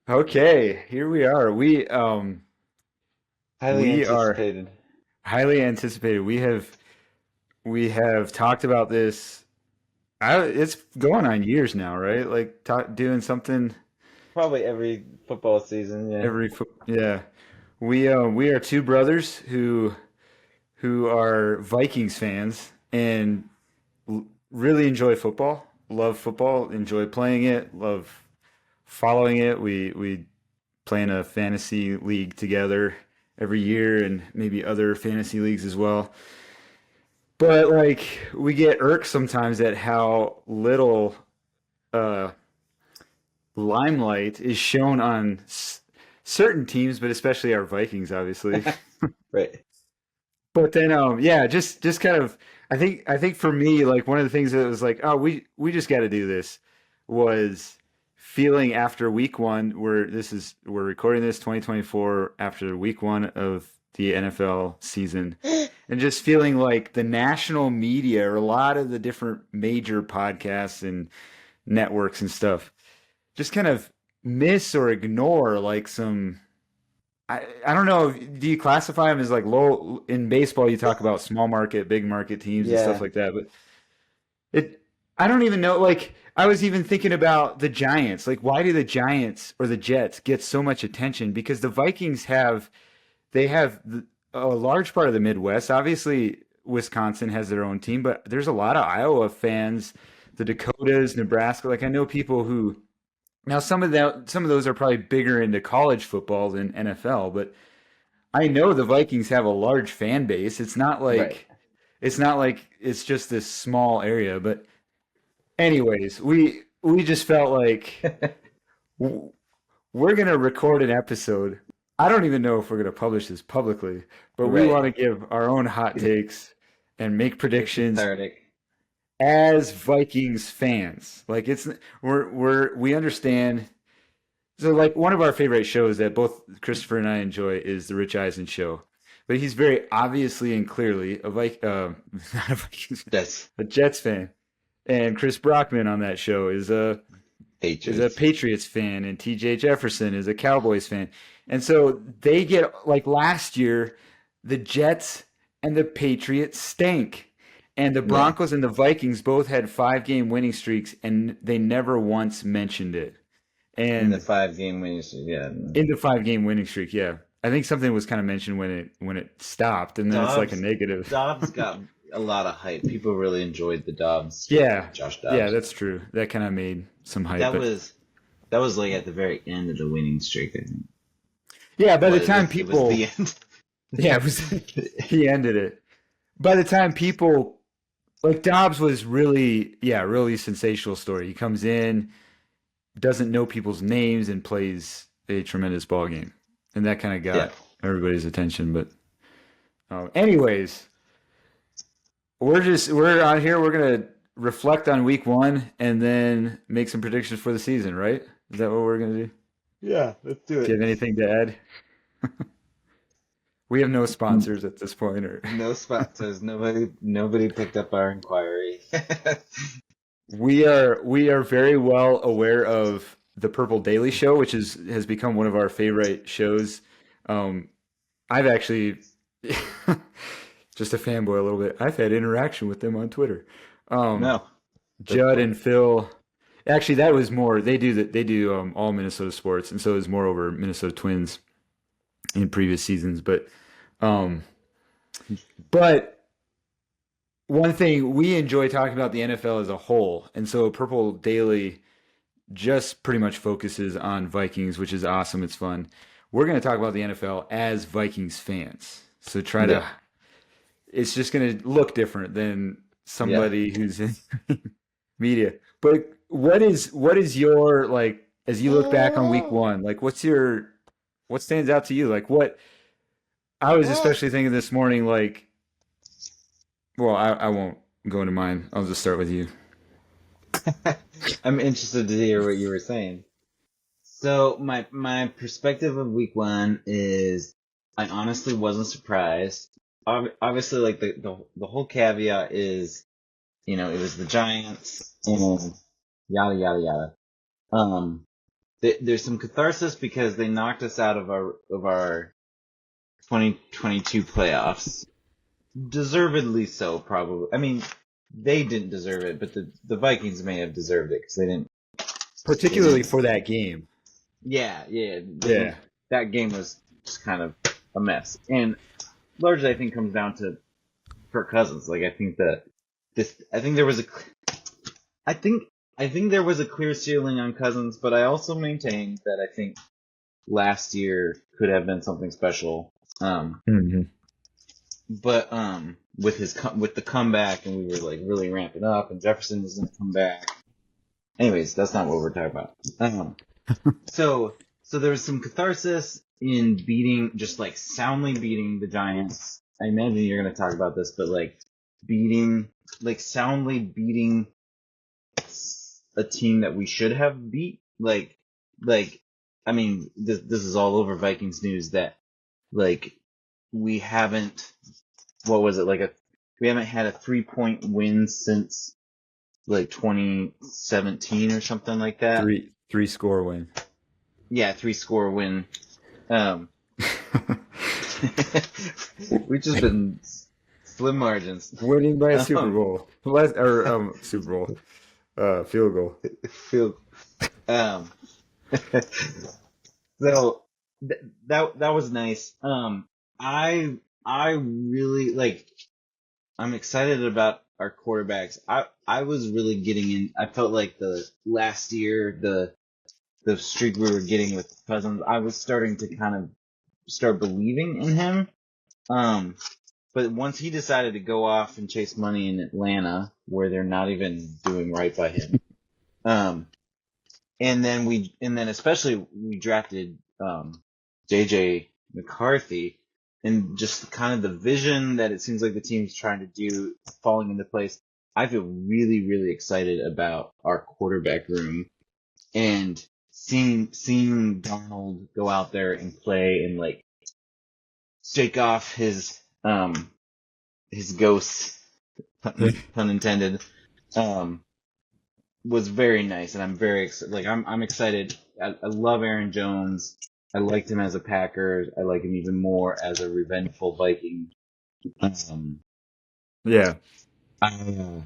Okay, here we are. Highly We are anticipated. highly anticipated. We have talked about this. It's going on years now, right? Like doing something Probably every football season, yeah. yeah. We are two brothers who are Vikings fans and really enjoy football. Love football, enjoy playing it, love following it. We play in a fantasy league together every year and maybe other fantasy leagues as well. But like we get irked sometimes at how little uh, limelight is shown on certain teams, but especially our Vikings, obviously. Right. But then, yeah, just kind of, I think for me, like one of the things that was like, oh, we just got to do this, was feeling after week one, where we're recording this 2024 after week one of the NFL season, and just feeling like the national media or a lot of the different major podcasts and networks and stuff just kind of miss or ignore like some I don't know. Do you classify them as like low in baseball? You talk about small market, big market teams and stuff Yeah. like that, but it I don't even know. Like I was even thinking about the Giants. Like why do the Giants or the Jets get so much attention? Because the Vikings have a large part of the Midwest. Obviously, Wisconsin has their own team, but there's a lot of Iowa fans, the Dakotas, Nebraska. Like I know people who now some of those are probably bigger into college football than NFL, but I know the Vikings have a large fan base. Right. It's not like it's just this small area. But anyways, we just felt like w- we're gonna record an episode. I don't even know if we're gonna publish this publicly, but we Right. want to give our own hot takes and make Get predictions cathartic. as Vikings fans. Like we understand. So, like, one of our favorite shows that both Christopher and I enjoy is the Rich Eisen show. But he's very obviously and clearly not a Vikings, That's a Jets fan. And Chris Brockman on that show is a Patriots. Patriots fan, and TJ Jefferson is a Cowboys fan. And so they get like last year, the Jets and the Patriots stank. And the Yeah. Broncos and the Vikings both had 5 game winning streaks, and they never once mentioned it. In the And 5 game winning streak, yeah. in the 5 game winning streak, yeah. I think something was kind of mentioned when it stopped, and then it's like a Dobbs negative. Dobbs got a lot of hype. People really enjoyed the Dobbs trade, Yeah, Josh yeah, Dobbs. that's true. That kind of made some hype, That but was that was like at the very end of the winning streak, I think. yeah, by the Well, time it was the people, end. yeah, it was he ended it. By the time people like Dobbs was really, yeah, really sensational story. He comes in, doesn't know people's names, and plays a tremendous ball game, and that kind of Yeah. got everybody's attention. But anyways, we're out here. We're gonna reflect on week one and then make some predictions for the season, right? Is that what we're gonna do? Yeah, let's do Do you it. have anything to add? We have no sponsors at this point, or No sponsors. Nobody picked up our inquiry. we are very well aware of the Purple Daily Show, which has become one of our favorite shows. Um, I've actually just a fanboy a little bit. I've had interaction with them on Twitter. Um, No, that's Judd cool. and Phil. Actually, that was more. They do all Minnesota sports, and so it was more over Minnesota Twins in previous seasons. Um, but one thing we enjoy talking about the NFL as a whole, and so Purple Daily just pretty much focuses on Vikings, which is awesome. It's fun. We're going to talk about the NFL as Vikings fans. So try Yeah, to. It's just going to look different than yeah. somebody who's in media. But what is your like as you look back on week one? Like what stands out to you? Like what I was especially thinking this morning, like well, I won't go into mine. I'll just start with you. I'm interested to hear what you were saying. So my perspective of week one is I honestly wasn't surprised. Obviously, like the whole caveat is, it was the Giants and yada yada yada. Um, there's some catharsis because they knocked us out of our 2022 playoffs, deservedly so, probably. I mean, they didn't deserve it, but the Vikings may have deserved it because they particularly didn't. for that game. Yeah, yeah. Yeah. That game was just kind of a mess, and largely I think comes down to Kirk Cousins. Like I think that this, I think there was a, I think I think there was a clear ceiling on Cousins, but I also maintain that I think last year could have been something special. Hmm. With with the comeback, and we were like really ramping up, and Jefferson was going to come back. Anyways, that's not what we're talking about. So so there was some catharsis in beating, just like soundly beating the Giants. I imagine you're going to talk about this, but like beating, like soundly beating a team that we should have beat. Like I mean, this is all over Vikings news that like we haven't. What was it like a? We haven't had a 3-point win since like 2017 or something like that. Three score win. Yeah, 3-score win. Um, we've just been slim margins. Winning by a Super Um, Bowl. Super Bowl. Field goal. feel um, so that was nice. I really like. I'm excited about our quarterbacks. I was really getting in. I felt like the last year, the streak we were getting with Cousins, I was starting to kind of start believing in him. Um, but once he decided to go off and chase money in Atlanta, where they're not even doing right by him, um, and then especially we drafted JJ McCarthy, and just kind of the vision that it seems like the team's trying to do falling into place. I feel really, really excited about our quarterback room, and seeing Darnold go out there and play and like shake off his ghost, pun intended, um, was very nice, and I'm very like I'm excited. I love Aaron Jones. I liked him as a Packer. I like him even more as a revengeful Viking. Um, Yeah. I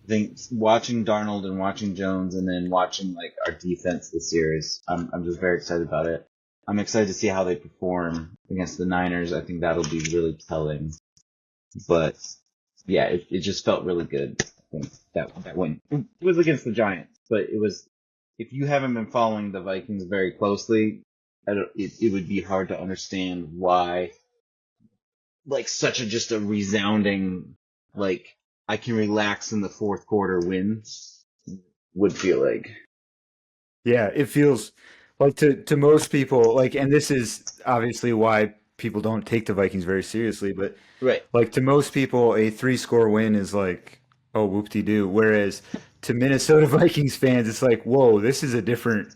think watching Darnold and watching Jones, and then watching like our defense this year is I'm just very excited about it. I'm excited to see how they perform against the Niners. I think that'll be really telling. But yeah, it just felt really good. I think that win. It was against the Giants, but it was. If you haven't been following the Vikings very closely, it would be hard to understand why, like, such a just a resounding, like, I can relax in the fourth quarter win would feel like. Yeah, it feels like to most people, like, and this is obviously why people don't take the Vikings very seriously, but Right. like to most people, a three-score win is like, oh, whoop-de-doo. Whereas to Minnesota Vikings fans, it's like, whoa, this is a different.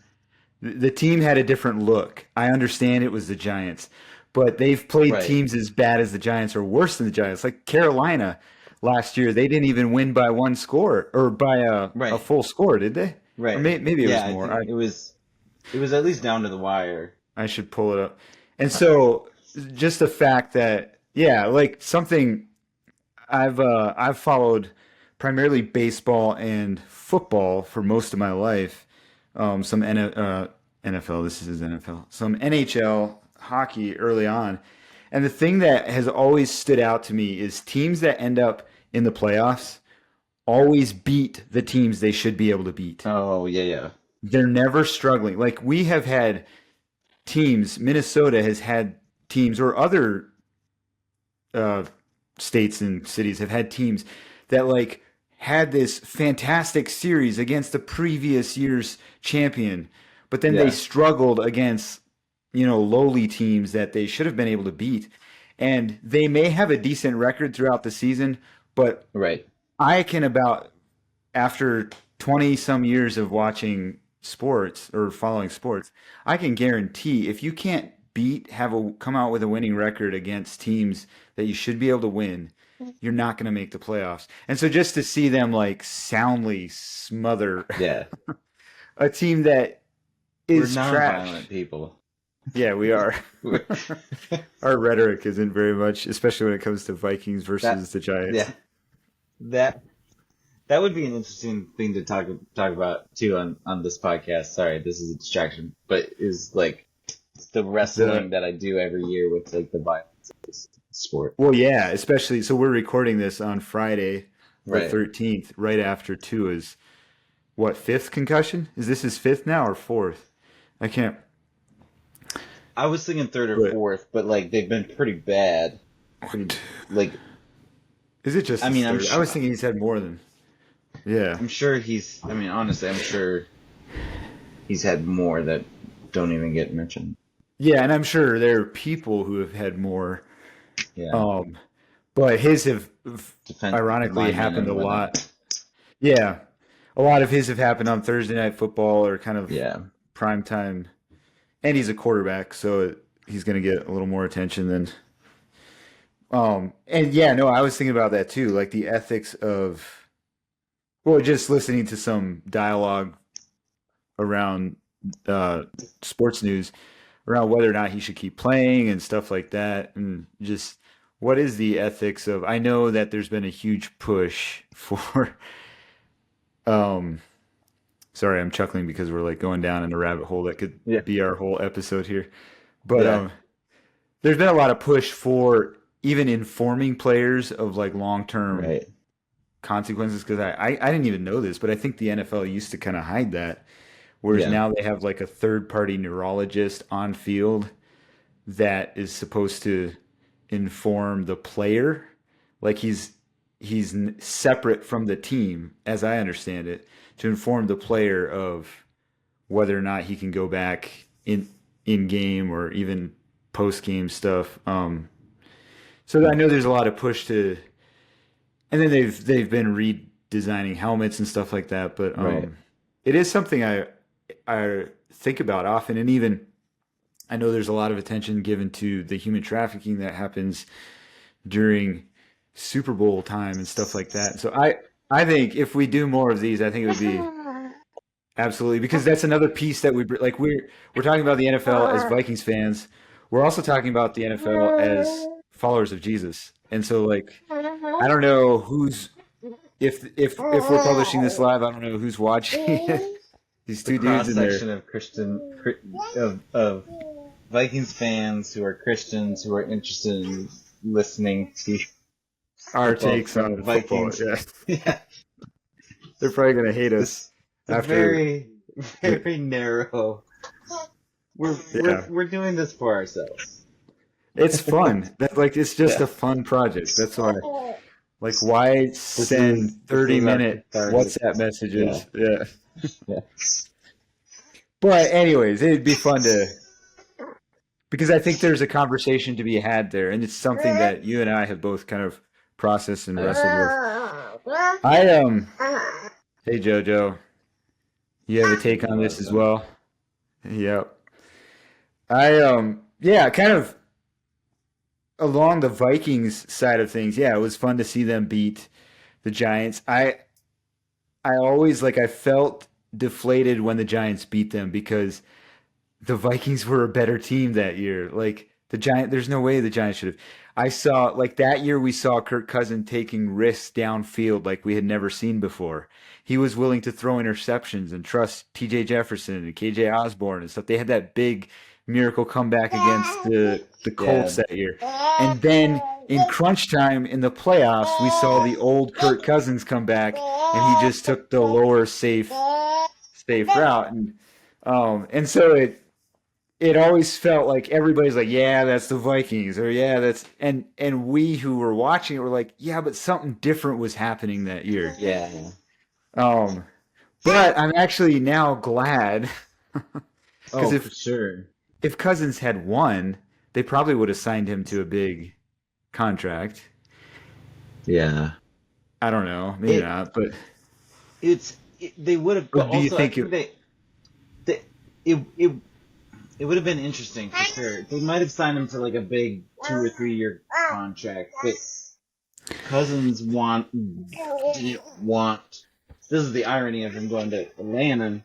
The team had a different look. I understand it was the Giants, but they've played Right. teams as bad as the Giants or worse than the Giants. Like Carolina last year, they didn't even win by one score or by a Right. full score, did they? Or Right. maybe it was Yeah, I more. think it was at least down to the wire. I should pull it up. And so just the fact that yeah, like something I've followed primarily baseball and football for most of my life. Some NFL, this is NFL, some NHL hockey early on. And the thing that has always stood out to me is teams that end up in the playoffs always beat the teams they should be able to beat. Oh, yeah, yeah. They're never struggling. Like we have had teams, Minnesota has had teams, or other uh, states and cities have had teams that like had this fantastic series against the previous year's champion, but then they Yeah. struggled against lowly teams that they should have been able to beat, and they may have a decent record throughout the season, but Right. I can about after 20 some years of watching sports or following sports, I can guarantee if you can't have a come out with a winning record against teams that you should be able to win, you're not going to make the playoffs. And so just to see them like soundly smother Yeah. a team that We're is non-violent trash. people. Yeah, we are. We're- Our rhetoric isn't very much, especially when it comes to Vikings that versus the Giants. yeah, that that would be an interesting thing to talk about too on this podcast. Sorry, this is a distraction, but is like the The wrestling that I do every year with like the violence of this sport. Well, yeah, especially so we're recording this on Friday, the Right. 13th, right after Tua's what, fifth concussion? Is this his fifth now or fourth? I can't. I was thinking third or But fourth, but like they've been pretty bad. Pretty what? like Is it just I his mean third? I was thinking he's had more than. Yeah. I'm sure he's. I mean, honestly, I'm sure he's had more that don't even get mentioned. Yeah, and I'm sure there are people who have had more. Yeah, Um, but his have defensive ironically linemen happened and a whatnot. lot. Yeah. A lot of his have happened on Thursday Night Football or kind of Yeah, prime time. And he's a quarterback, so he's going to get a little more attention than. And yeah, no, I was thinking about that too, like the ethics of, well, just listening to some dialogue around sports news around whether or not he should keep playing and stuff like that, and just what is the ethics of. I know that there's been a huge push for. Um, Sorry, I'm chuckling because we're like going down in a rabbit hole that could yeah, be our whole episode here, but yeah. there's been a lot of push for even informing players of like long term Right. consequences because I didn't even know this, but I think the NFL used to kind of hide that. Whereas Yeah. now they have like a third party neurologist on field that is supposed to inform the player. Like he's separate from the team, as I understand it, to inform the player of whether or not he can go back in game or even post game stuff. So I know there's a lot of push to, and then they've been redesigning helmets and stuff like that. But Right. it is something I think about often, and even I know there's a lot of attention given to the human trafficking that happens during Super Bowl time and stuff like that. So I think if we do more of these, I think it would be absolutely because that's another piece that like we're talking about the NFL as Vikings fans. We're also talking about the NFL as followers of Jesus. And so like I don't know who's if we're publishing this live, I don't know who's watching it. These The two dudes cross in there. section of of Vikings fans who are Christians who are interested in listening to Our football takes from on football. Vikings. Yeah. Yeah. They're probably gonna hate us This it's a after very very narrow. We're yeah. we're doing this for ourselves. It's fun. That like it's just Yeah. a fun project. That's why. Like why send This 30 is our minute cathartic. WhatsApp Yeah. messages? Yeah. Yeah. But anyways, it'd be fun to because I think there's a conversation to be had there, and it's something that you and I have both kind of processed and Yeah. wrestled with. I Hey Jojo, you have a take He on this loves as them. well? Yep. I yeah, kind of along the Vikings side of things. Yeah, it was fun to see them beat the Giants. I always like I felt deflated when the Giants beat them because the Vikings were a better team that year. Like there's no way the Giants should have. I saw like that year we saw Kirk Cousins taking risks downfield like we had never seen before. He was willing to throw interceptions and trust TJ Jefferson and KJ Osborne and stuff. They had that big miracle comeback against the Yeah. Colts that year. And then in crunch time in the playoffs, we saw the old Kirk Cousins come back and he just took the lower safe route. And so it always felt like everybody's like, yeah, that's the Vikings, or yeah, that's and we who were watching it were like, yeah, but something different was happening that year. Yeah. Um, but I'm actually now glad because Oh, for sure. if Cousins had won, they probably would have signed him to a big contract. Yeah. I don't know, maybe It not, but they would have, or but do you also I think think it? they it would have been interesting for sure. They might have signed him for like a big 2 or 3 year contract, but Cousins didn't want. This is the irony of him going to Atlanta.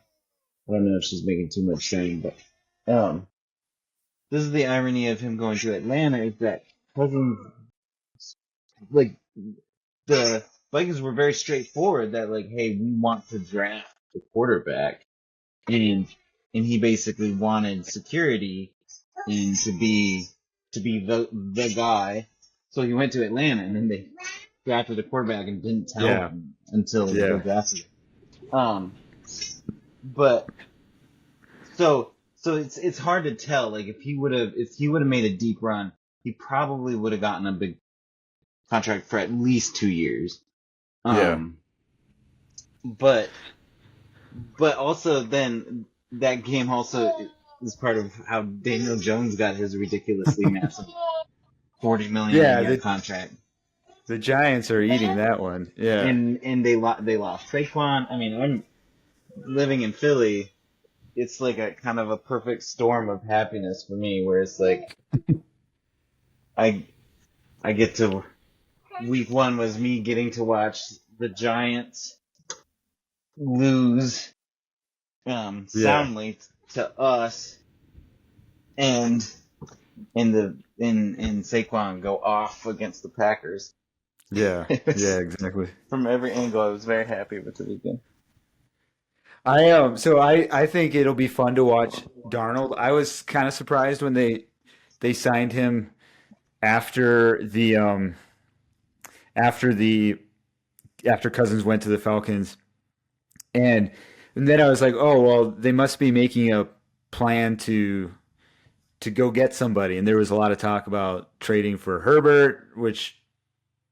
I don't know if she's making too much strain, but this is the irony of him going to Atlanta is that Cousins, like the Vikings were very straightforward that like, hey, we want to draft the quarterback, and he basically wanted security and to be the guy. So he went to Atlanta, and then they drafted a quarterback and didn't tell Yeah. him until they Yeah. drafted him. But so it's hard to tell. Like if he would have made a deep run, he probably would have gotten a big contract for at least 2 years. Yeah. But also then that game also is part of how Daniel Jones got his ridiculously massive $40 million a Yeah. year contract, The Giants are eating that one. Yeah. and they lost Saquon. I mean, I'm living in Philly. It's like a kind of a perfect storm of happiness for me, where it's like I get to week one was me getting to watch the Giants lose Yeah. soundly to us, and Saquon go off against the Packers. Yeah. It Yeah. was, Exactly. from every angle, I was very happy with the weekend. I think it'll be fun to watch Darnold. I was kind of surprised when they signed him after after the after Cousins went to the Falcons, and then I was like, oh well, they must be making a plan to go get somebody. And there was a lot of talk about trading for Herbert, which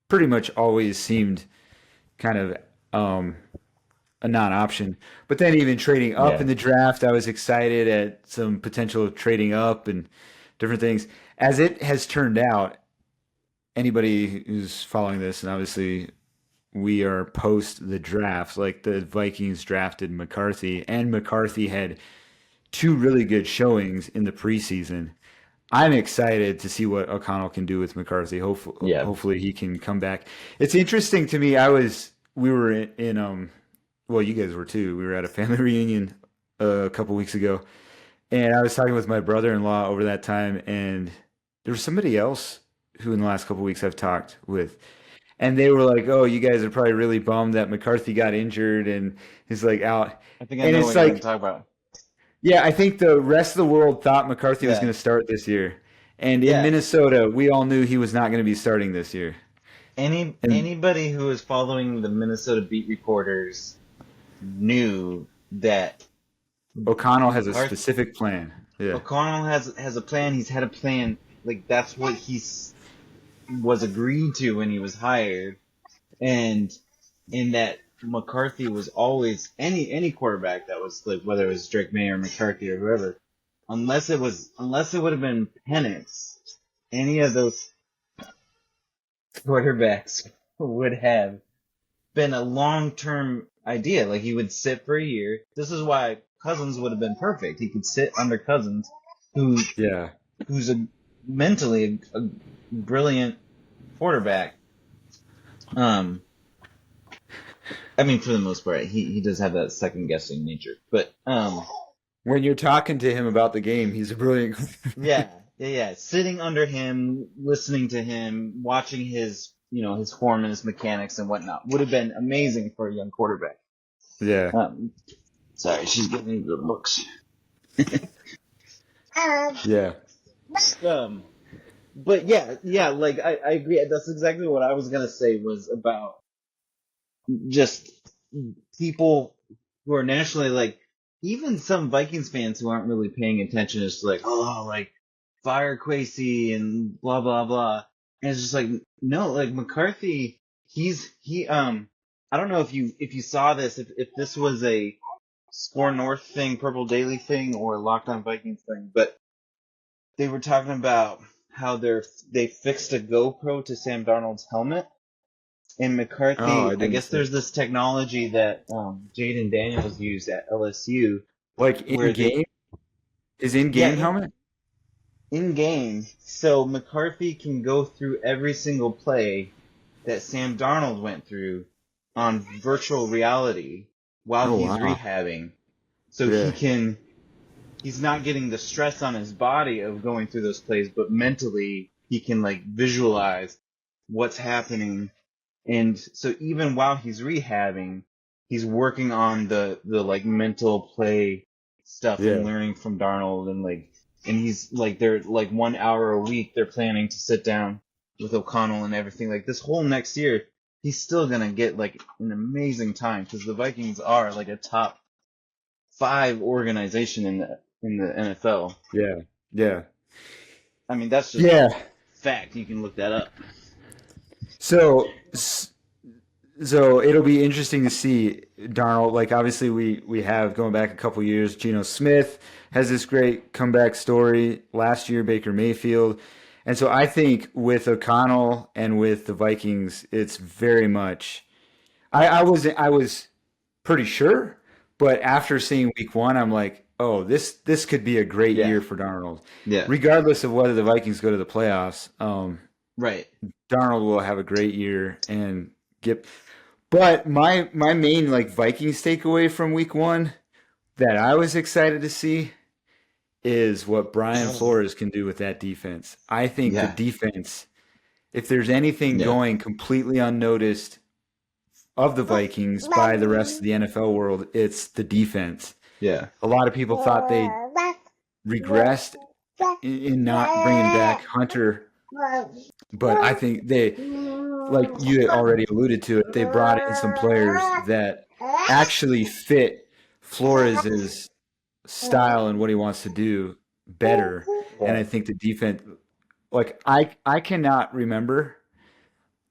pretty much always seemed kind of a non-option. But then even trading up Yeah, in the draft, I was excited at some potential of trading up and different things. As it has turned out, anybody who's following this, and obviously we are post the draft, like the Vikings drafted McCarthy, and McCarthy had two really good showings in the preseason. I'm excited to see what O'Connell can do with McCarthy. yeah. Hopefully he can come back. It's interesting to me. We were in well, you guys were too. We were at a family reunion a couple weeks ago, and I was talking with my brother-in-law over that time, and there was somebody else who in the last couple weeks I've talked with, and they were like, "Oh, you guys are probably really bummed that McCarthy got injured and he's like out." I think I And know it's what you're going to like, talk about. yeah, I think the rest of the world thought McCarthy was Yeah, going to start this year, and in yeah. Minnesota, we all knew he was not going to be starting this year. And Anybody who is following the Minnesota beat reporters knew that O'Connell has a McCarthy, specific plan. Yeah, O'Connell has a plan. He's had a plan. Like that's what was agreed to when he was hired, and in that McCarthy was always any quarterback that was like whether it was Drake May or McCarthy or whoever, unless it would have been Penix, any of those quarterbacks would have been a long term idea. Like he would sit for a year. This is why Cousins would have been perfect. He could sit under Cousins, who yeah, who's a mentally a brilliant quarterback. Um, I mean, for the most part, he does have that second guessing nature. But when you're talking to him about the game, he's a brilliant. yeah. Sitting under him, listening to him, watching his his form and his mechanics and whatnot would have been amazing for a young quarterback. Yeah, Um, sorry, she's giving me good looks. yeah, Um, but yeah, like I agree. That's exactly what I was gonna say was about just people who are nationally like even some Vikings fans who aren't really paying attention is like, oh, like fire Quasey and blah blah blah. And it's just like no, like McCarthy, he I don't know if you saw this, if this was a Score North thing, Purple Daily thing, or Locked On Vikings thing, but they were talking about how they fixed a GoPro to Sam Darnold's helmet. And Oh, I McCarthy, I didn't guess see. there's this technology that Jaden Daniels used at LSU Like in where game, is in yeah, game helmet. in game, so McCarthy can go through every single play that Sam Darnold went through on virtual reality while Oh he's wow. rehabbing. so Yeah. he's not getting the stress on his body of going through those plays, but mentally he can like visualize what's happening. And so even while he's rehabbing, he's working on the like mental play stuff and Yeah. learning from Darnold and he's like they're like 1 hour a week they're planning to sit down with O'Connell and everything. Like this whole next year, he's still gonna get like an amazing time because the Vikings are like a top 5 organization in the NFL. Yeah. Yeah. I mean that's just Yeah. fact. You can look that up. So so it'll be interesting to see Darnold. Like obviously we have going back a couple years. Geno Smith has this great comeback story last year. Baker Mayfield, and so I think with O'Connell and with the Vikings, it's very much. I was pretty sure, but after seeing Week 1, I'm like, oh, this could be a great Yeah. year for Darnold, Yeah. regardless of whether the Vikings go to the playoffs. Right. Darnold will have a great year and get. But my main like Vikings takeaway from Week 1 that I was excited to see is what Brian Flores can do with that defense. I think the Yeah. defense, if there's anything Yeah. going completely unnoticed of the Vikings by the rest of the NFL world, it's the defense. Yeah. A lot of people thought they regressed in not bringing back Hunter, but I think they, like you had already alluded to it, they brought in some players that actually fit Flores' style and what he wants to do better. And I think the defense, like I cannot remember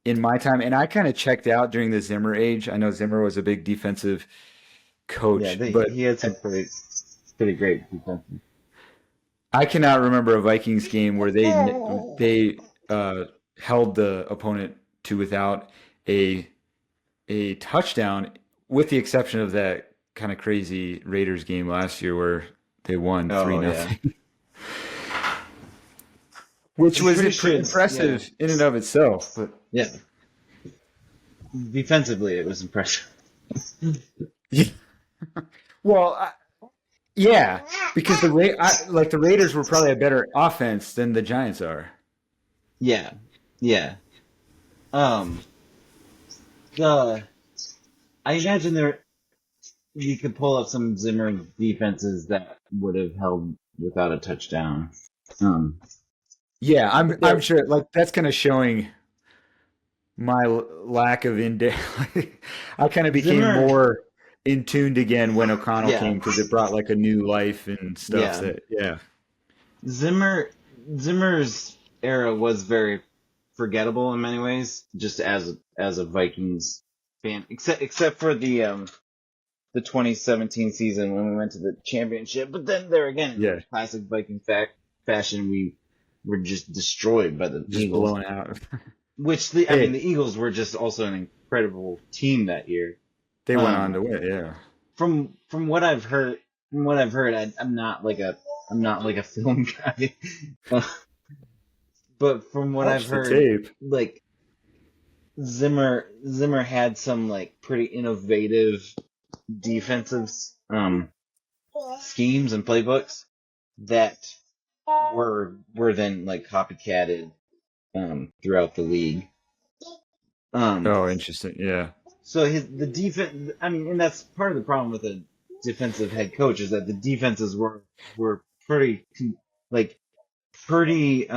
in my time, and I kind of checked out during the Zimmer age. I know Zimmer was a big defensive Yeah. coach, but He had some pretty great defense. I cannot remember a Vikings game where they held the opponent to without a a touchdown, with the exception of that kind of crazy Raiders game last year where they won three Oh yeah. nothing, which I'm was pretty sure yeah. impressive in and of itself. But Yeah. Defensively, it was impressive. yeah, well, yeah, because like the Raiders were probably a better offense than the Giants are. Yeah. Yeah. Um. Uh. I imagine you could pull up some Zimmer defenses that would have held without a touchdown. Um. Yeah, But I'm there, sure like that's kind of showing my lack of in I kind of became Zimmer. more in tuned again when O'Connell Yeah. came because it brought like a new life and stuff Yeah. that yeah. Zimmer. Zimmer's era was very forgettable in many ways, just as a Vikings fan, except for the 2017 season when we went to the championship. But then there again, in Yeah, classic Viking fashion, we were just destroyed by the just Eagles. blown out. Which I mean, Hey, the Eagles were just also an incredible team that year. they went on Um, to win, yeah. from what I've heard, I'm not like a film guy, Uh, but from what I've Watch the heard, tape. like Zimmer had some like pretty innovative defensive um schemes and playbooks that were then like copycatted throughout the league. Um, Oh, interesting. Yeah. so the defense. I mean, and that's part of the problem with a defensive head coach is that the defenses were like pretty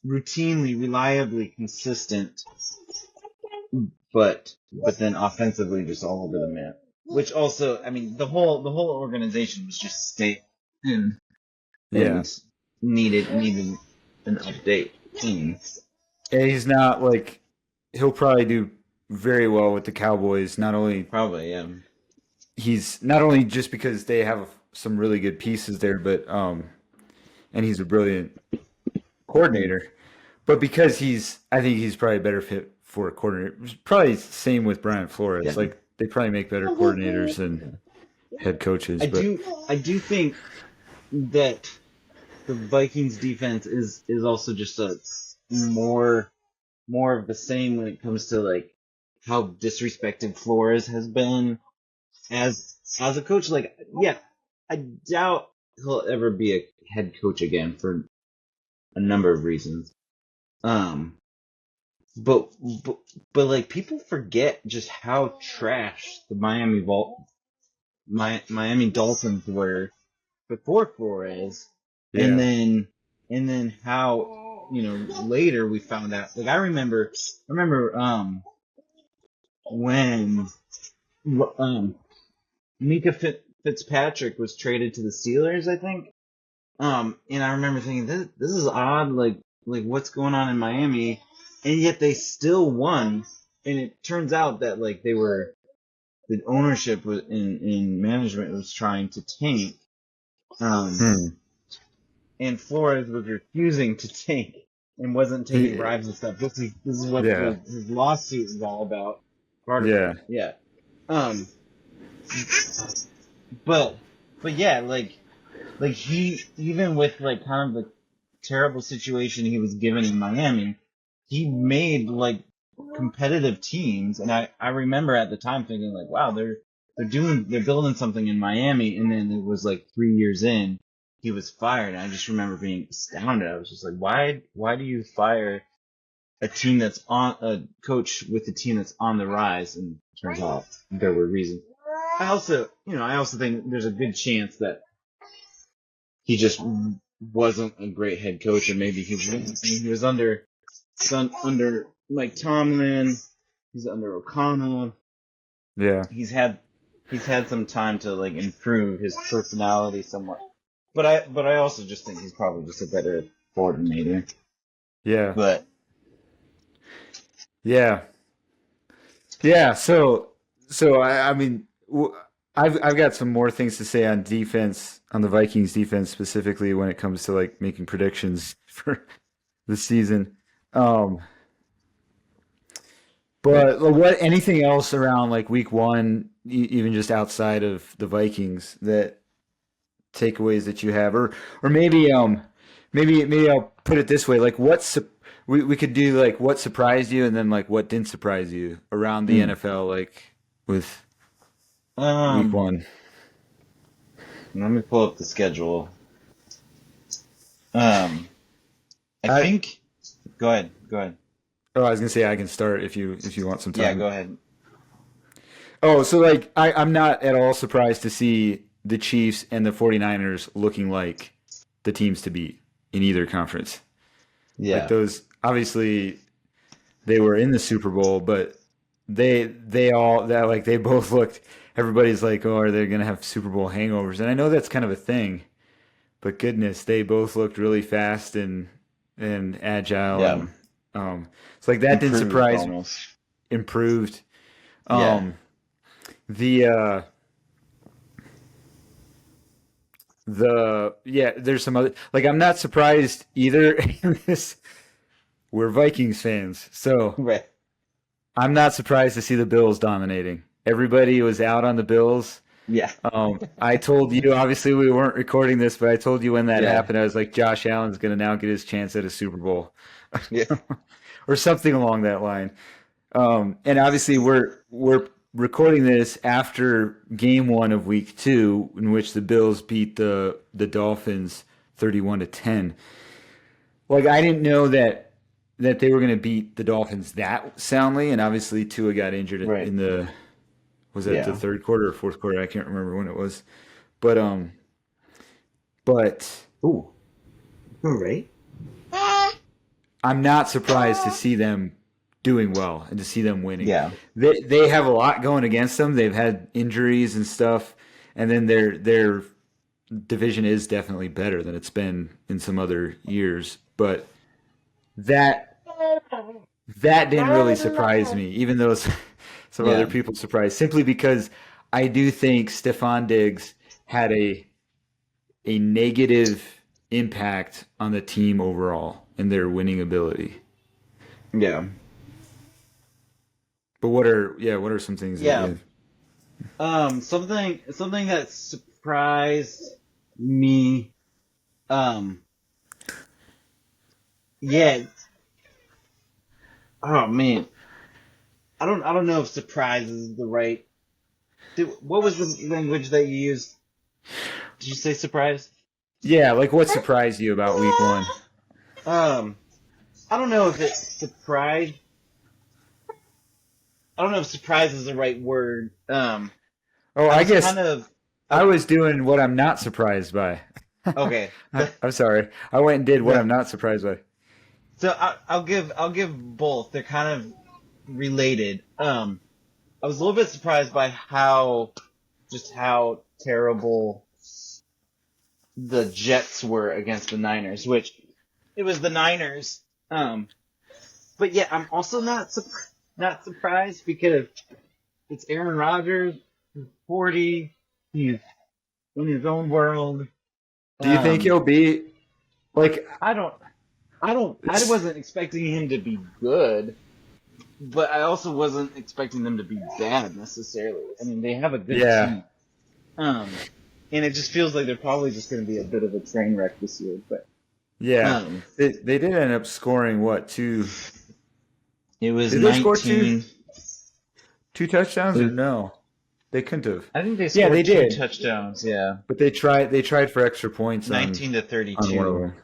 routinely, reliably consistent, but then offensively just all over the map. Which also, I mean, the whole organization was just stale and Yeah. and needed an update. And he's not like he'll probably do very well with the Cowboys. Probably, yeah. He's not only just because they have some really good pieces there, but and he's a brilliant coordinator, but because I think he's probably a better fit for a coordinator. Probably same with Brian Yeah. Flores. Like they probably make better coordinators than head coaches. I But do think that the Vikings defense is also just a more of the same when it comes to like how disrespected Flores has been as as a coach, like, yeah, I doubt he'll ever be a head coach again for a number of reasons. Um, but but, but like people forget just how trash the Miami Dolphins were before Flores, and Yeah. then how later we found out. Like I remember when Mika Fitzpatrick was traded to the Steelers, I think. And I remember thinking this is odd, like what's going on in Miami, and yet they still won. And it turns out that like the ownership was in management was trying to tank. Um, Hmm. and Flores was refusing to tank and wasn't taking He, bribes and stuff. This is what yeah. his lawsuit is all about. Part of it, Yeah. yeah. Um, but yeah, like he even with like kind of the terrible situation he was given in Miami, he made like competitive teams, and I remember at the time thinking like, wow, they're building something in Miami, and then it was like 3 years in, he was fired, and I just remember being astounded. I was just like, why do you fire a coach with a team that's on the rise? And it turns out there were reasons. I also think there's a good chance that he just wasn't a great head coach, and maybe he was. I mean, he was under Mike Tomlin. He's under O'Connell. Yeah. He's had some time to like improve his personality somewhat. But I also just think he's probably just a better coordinator. Yeah. But Yeah. Yeah. So I mean, I've got some more things to say on defense, on the Vikings defense specifically when it comes to like making predictions for the season. Um, right, but what anything else around like week one, even just outside of the Vikings, that takeaways that you have, or maybe I'll put it this way, like we could do like what surprised you, and then like what didn't surprise you around the mm. NFL, like with week um, one. let me pull up the schedule. Um, I I think. Go ahead. Go ahead. Oh, I was gonna say I can start if you want some Yeah, time. go ahead. Oh, so like I'm not at all surprised to see the Chiefs and the 49ers looking like the teams to beat in either conference. Like Yeah. those obviously they were in the Super Bowl, but they all that like they both looked everybody's like, "Oh, are they going to have Super Bowl hangovers?" And I know that's kind of a thing, but goodness, they both looked really fast and agile Yeah. and it's like that didn't Improved surprise almost. improved. Yeah. Um the yeah, there's some other like I'm not surprised either in this we're Vikings fans. So Right. I'm not surprised to see the Bills dominating. Everybody was out on the Bills. Yeah. I told you, obviously, we weren't recording this, but I told you when that Yeah. happened, I was like, Josh Allen's going to now get his chance at a Super Bowl Yeah. or something along that line. And obviously, we're recording this after game one of week two, in which the Bills beat the Dolphins 31-10. Like I didn't know that they were going to beat the Dolphins that soundly, and obviously Tua got injured Right. in the was that the Yeah. third quarter or fourth quarter? I can't remember when it was, but but Ooh. All right. I'm not surprised to see them doing well and to see them winning. Yeah. They have a lot going against them. They've had injuries and stuff, and then their division is definitely better than it's been in some other years. But that that didn't really surprise me, even though some other Yeah. people surprised, simply because I do think Stephon Diggs had a negative impact on the team overall and their winning ability. Yeah. But what are some things that Yeah. you Something that surprised me. Um. Yeah. Oh man. I don't know if surprise is the right What was the language that you used? Did you say surprise? Yeah, like what surprised you about week one? Um, I don't know if it surprised. I don't know if surprise is the right word. Oh, I I was guess kind of I oh was doing what I'm not surprised by. okay. I'm sorry. I went and did what I'm No. not surprised by. So I'll give both. They're kind of related. I was a little bit surprised by how terrible the Jets were against the Niners, which it was the Niners. But yeah, I'm also not surprised because it's Aaron Rodgers, he's 40, he's in his own world. Do you think Um, he'll be like I don't, I wasn't expecting him to be good, but I also wasn't expecting them to be bad necessarily. I mean, they have a good yeah, team. Um, and it just feels like they're probably just going to be a bit of a train wreck this year. But yeah. um, They did end up scoring what, two? it was Did they score two 19. two touchdowns It or was, no? They couldn't have. I think they Yeah, they scored two did. touchdowns. Yeah, But they tried for extra points 19 to on one of 32. them,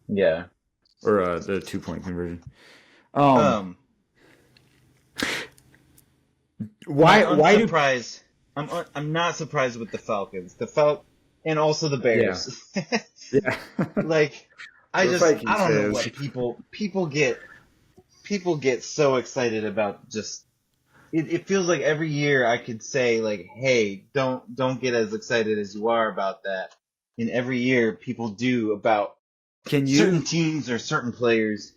Yeah. or the 2 point conversion. Um, Um, my why do unsurprised. I'm not surprised with the Falcons. And also the yeah, Bears. yeah. Like, We're I Vikings don't know fans. what people get so excited about. Just it feels like every year I could say like, hey, don't get as excited as you are about that. And every year people do about Can certain you teams or certain players.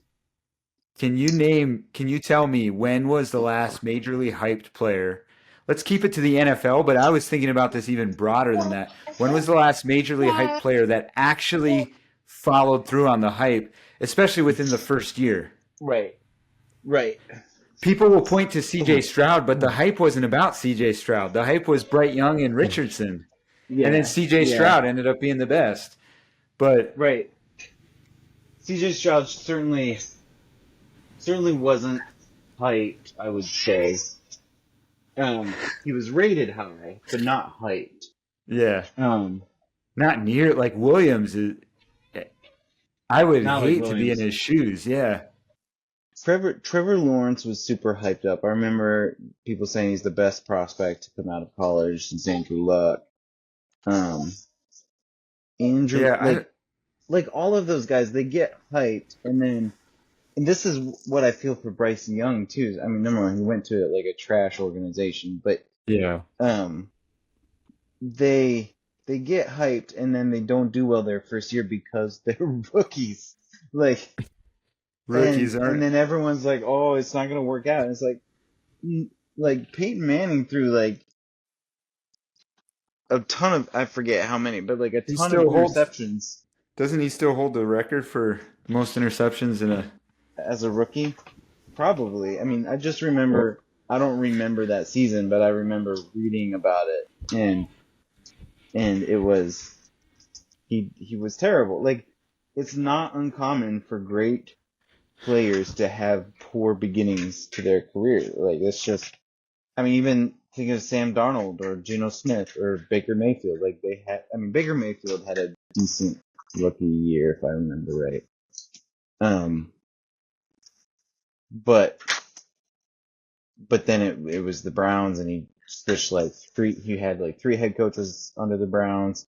can you tell me when was the last majorly hyped player? Let's keep it to the NFL, but I was thinking about this even broader than that. When was the last majorly hyped player that actually followed through on the hype, especially within the first year? Right. Right. People will point to CJ Stroud, but the hype wasn't about CJ Stroud. The hype was Bryce Young and Richardson. And then Yeah. CJ Yeah. Stroud ended up being the best. But Right. CJ Stroud certainly wasn't hyped, I would say. He was rated high, but not hyped. yeah, Um, not near like Williams is. I would Not like hate to be in Williams. his shoes. Yeah, Trevor Lawrence was super hyped up. I remember people saying he's the best prospect to come out of college since Andrew Luck. Um, Andrew, yeah, like all of those guys, they get hyped, and this is what I feel for Bryson Young too. I mean, number one, he went to like a trash organization, but yeah. um, they they get hyped and then they don't do well their first year because they're rookies. Like Rookies and aren't. then everyone's like, "Oh, it's not gonna work out." And it's like, like Peyton Manning threw like a ton of I forget how many, but like a He ton of still holds. interceptions Doesn't he still hold the record for most interceptions in a? as a rookie. Probably. I mean, I just remember. I don't remember that season, but I remember reading about it, and it was he was terrible. Like it's not uncommon for great players to have poor beginnings to their career. Like it's just I mean even think of Sam Darnold or Geno Smith or Baker Mayfield. Like they had I mean Baker Mayfield had a decent rookie year if I remember right. Um but then it was the Browns and he switched like he had like three head coaches under the Browns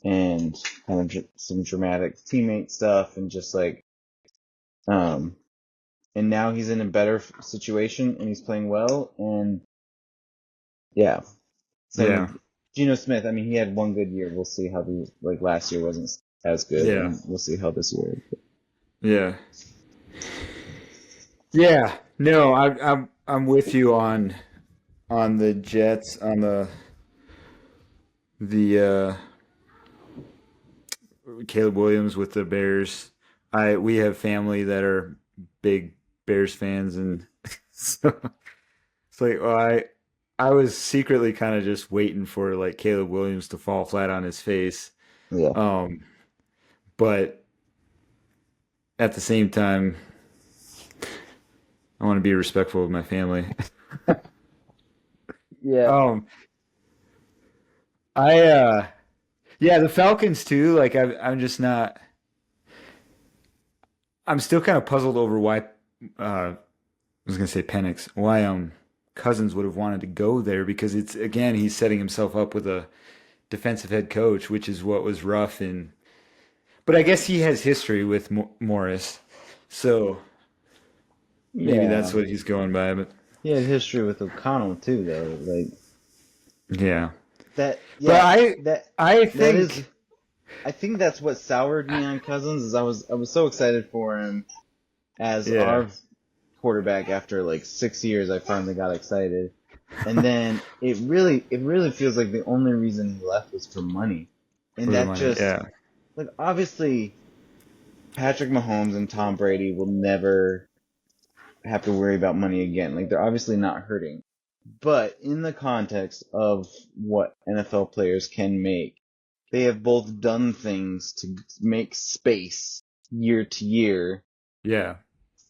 and kind of some dramatic teammate stuff and just like um and now he's in a better situation and he's playing well and yeah. So Yeah, Geno Smith, I mean, he had one good year. We'll see how the like last year wasn't as good, yeah, and we'll see how this year. yeah, yeah. No, I'm with you on the Jets on the Caleb Williams with the Bears. We have family that are big Bears fans, and so it's like, well, I was secretly kind of just waiting for like Caleb Williams to fall flat on his face. Yeah, Um, but at the same time, I want to be respectful of my family. yeah, Um, Yeah, the Falcons too. Like I'm just not. I'm still kind of puzzled over why. I was gonna say Penix. Why Cousins would have wanted to go there because it's again he's setting himself up with a defensive head coach, which is what was rough in. But I guess he has history with Morris, so maybe that's Yeah, what he's going by. But he had history with O'Connell too, though. Like yeah, that. but Yeah, that I that is. think I think that's what soured me on Cousins. Is I was so excited for him as yeah our quarterback after like 6 years. I finally got excited, and then it really feels like the only reason he left was for money, and for the that money. just Yeah, like obviously Patrick Mahomes and Tom Brady will never have to worry about money again. Like they're obviously not hurting. But in the context of what NFL players can make, they have both done things to make space year to year yeah,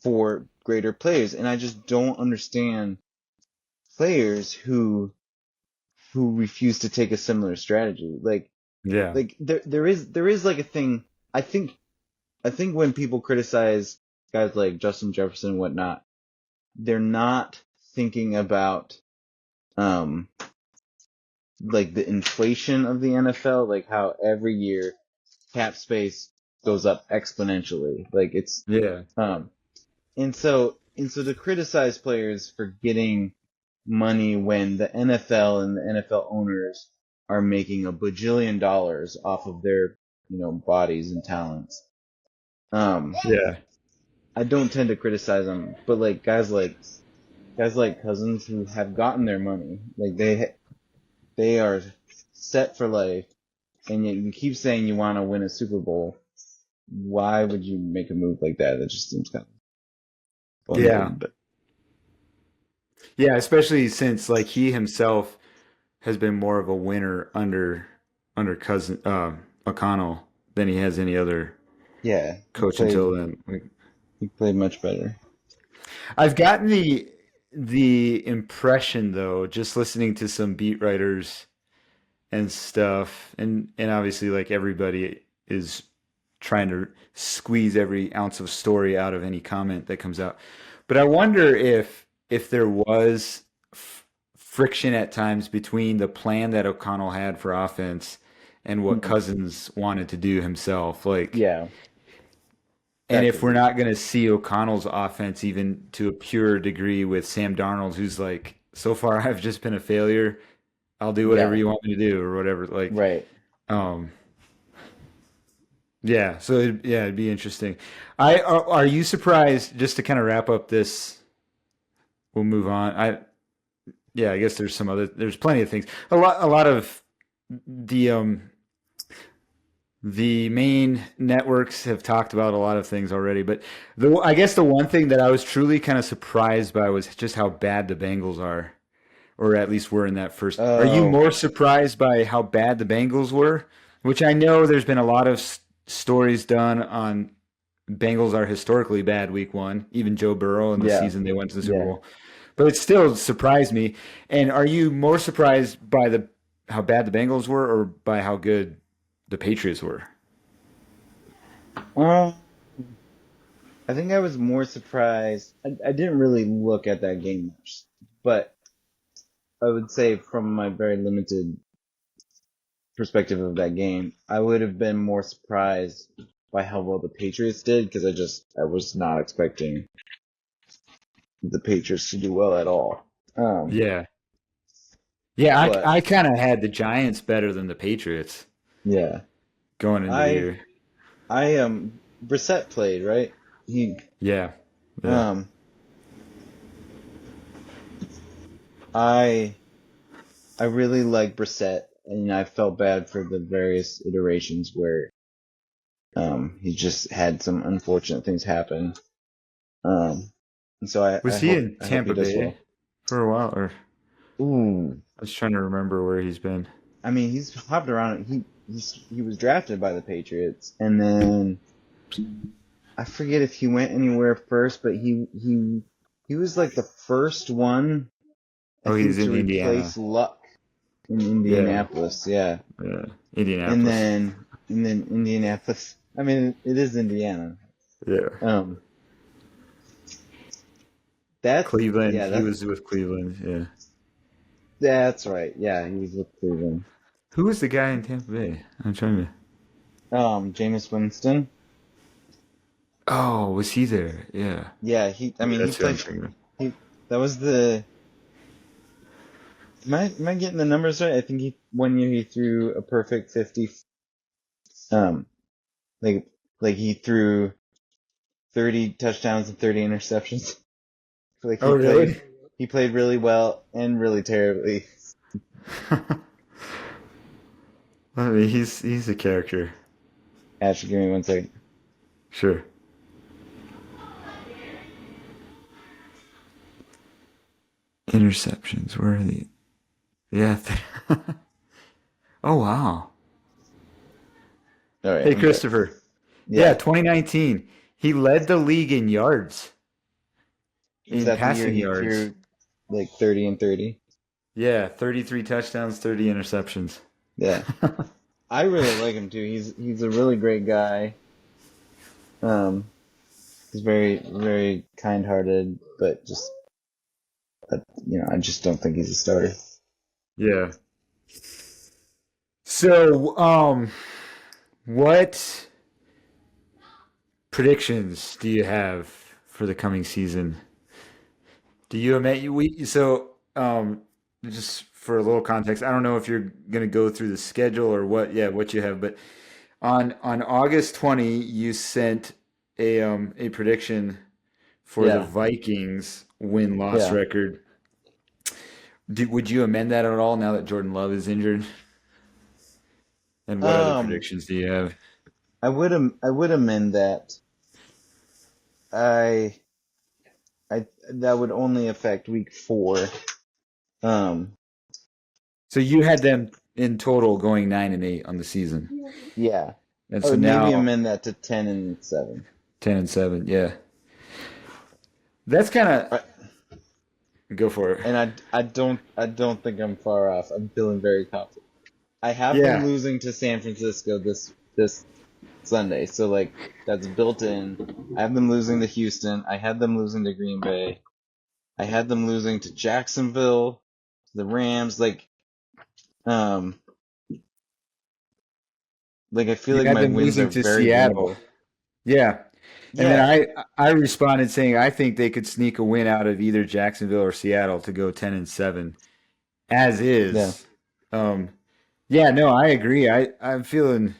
for greater players. And I just don't understand players who refuse to take a similar strategy. Like yeah, like there is like a thing I think I think when people criticize guys like Justin Jefferson and whatnot, they're not thinking about um like the inflation of the NFL, like how every year cap space goes up exponentially. Like it's yeah, um and so to criticize players for getting money when the NFL and the NFL owners are making a bajillion dollars off of their, bodies and talents. Um yeah, I don't tend to criticize them, but like guys like Cousins who have gotten their money, like they are set for life, and yet you keep saying you want to win a Super Bowl. Why would you make a move like that? That just seems kind of yeah, boneheaded. But yeah. Especially since like he himself has been more of a winner under cousin O'Connell than he has any other yeah, he coach played until then. Like, he played much better. I've gotten the impression though, just listening to some beat writers and stuff, and obviously like everybody is trying to squeeze every ounce of story out of any comment that comes out. But I wonder if there was friction at times between the plan that O'Connell had for offense and what Mhm. Cousins wanted to do himself. Like, Yeah, and that if could we're be. not going to see O'Connell's offense even to a pure degree with Sam Darnold, who's like, so far I've just been a failure. I'll do whatever Yeah, you want me to do or whatever. Like, right. um, yeah. So yeah, it'd be interesting. Are you surprised? Just to kind of wrap up this, we'll move on. Yeah, I guess there's plenty of things. A lot of the the main networks have talked about a lot of things already, but I guess the one thing that I was truly kind of surprised by was just how bad the Bengals are, or at least were in that first. Are you Oh, more surprised by how bad the Bengals were? Which I know there's been a lot of stories done on Bengals are historically bad week one, even Joe Burrow in the yeah, season they went to the Super yeah. Bowl. But it still surprised me. And are you more surprised by the how bad the Bengals were or by how good the Patriots were? Um, I think I was more surprised. I didn't really look at that game much, but I would say from my very limited perspective of that game, I would have been more surprised by how well the Patriots did because I was not expecting the Patriots to do well at all. Um, Yeah. Yeah, but I kind of had the Giants better than the Patriots yeah, going into the I year. Brissett played right. He Yeah. Yeah. um I I really like Brissett, and I felt bad for the various iterations where he just had some unfortunate things happen. Um, and so I Was he hope in I hope he Tampa does Bay well. for a while or Ooh, I was trying to remember where he's been. I mean he's hopped around. He was drafted by the Patriots, and then I forget if he went anywhere first, but he was like the first one I Oh, he's think to in replace Indiana. Luck. in Yeah, Indianapolis. Yeah, yeah. and Indianapolis. then Indianapolis. I mean, it is Indiana. Yeah. Um, that's Cleveland. yeah, He was with Cleveland. Yeah. that's right. Yeah, he was with Cleveland. Who was the guy in Tampa Bay? I'm trying to. Jameis Winston. Oh, was he there? Yeah. Yeah, I Maybe mean, he that's who I'm played. thinking of. He that was the. Am I getting the numbers right? I think he 1 year he threw a perfect 50. Um, like he threw 30 touchdowns and 30 interceptions. Like Oh, really? he played really well and really terribly. I mean, he's a character. Actually, give me 1 second. Sure. Interceptions. Where are the? Yeah. Oh, wow. All right, Hey, I'm back. Christopher. Yeah, Yeah, 2019. He led the league in yards, is in that the year passing he yards. threw like 30 and 30? Yeah, 33 touchdowns, 30 interceptions. Yeah, I really like him too. He's a really great guy. Um, he's very kind-hearted, but just I just don't think he's a starter. Yeah. So, what predictions do you have for the coming season? Do you imagine just for a little context, I don't know if you're gonna go through the schedule or what you have, but on August 20, you sent a prediction for the Yeah, Vikings win-loss yeah. record. Would you amend that at all now that Jordan Love is injured? And what other Um, predictions do you have? I would amend that. I that would only affect week 4. Um, So you had them in total going 9-8 on the season, yeah. and I so would maybe now amend that to 10-7. 10-7. Yeah, that's kind of I, go for it. and I don't think I'm far off. I'm feeling very confident. I have them Yeah, losing to San Francisco this Sunday, so like that's built in. I have them losing to Houston. I had them losing to Green Bay. I had them losing to Jacksonville, the Rams. Um, I feel you like had my them wins are losing to very Seattle. winnable. Yeah, and then Yeah, I responded saying I think they could sneak a win out of either Jacksonville or Seattle to go 10-7 as yeah, is. Um, yeah, no, I agree. I'm feeling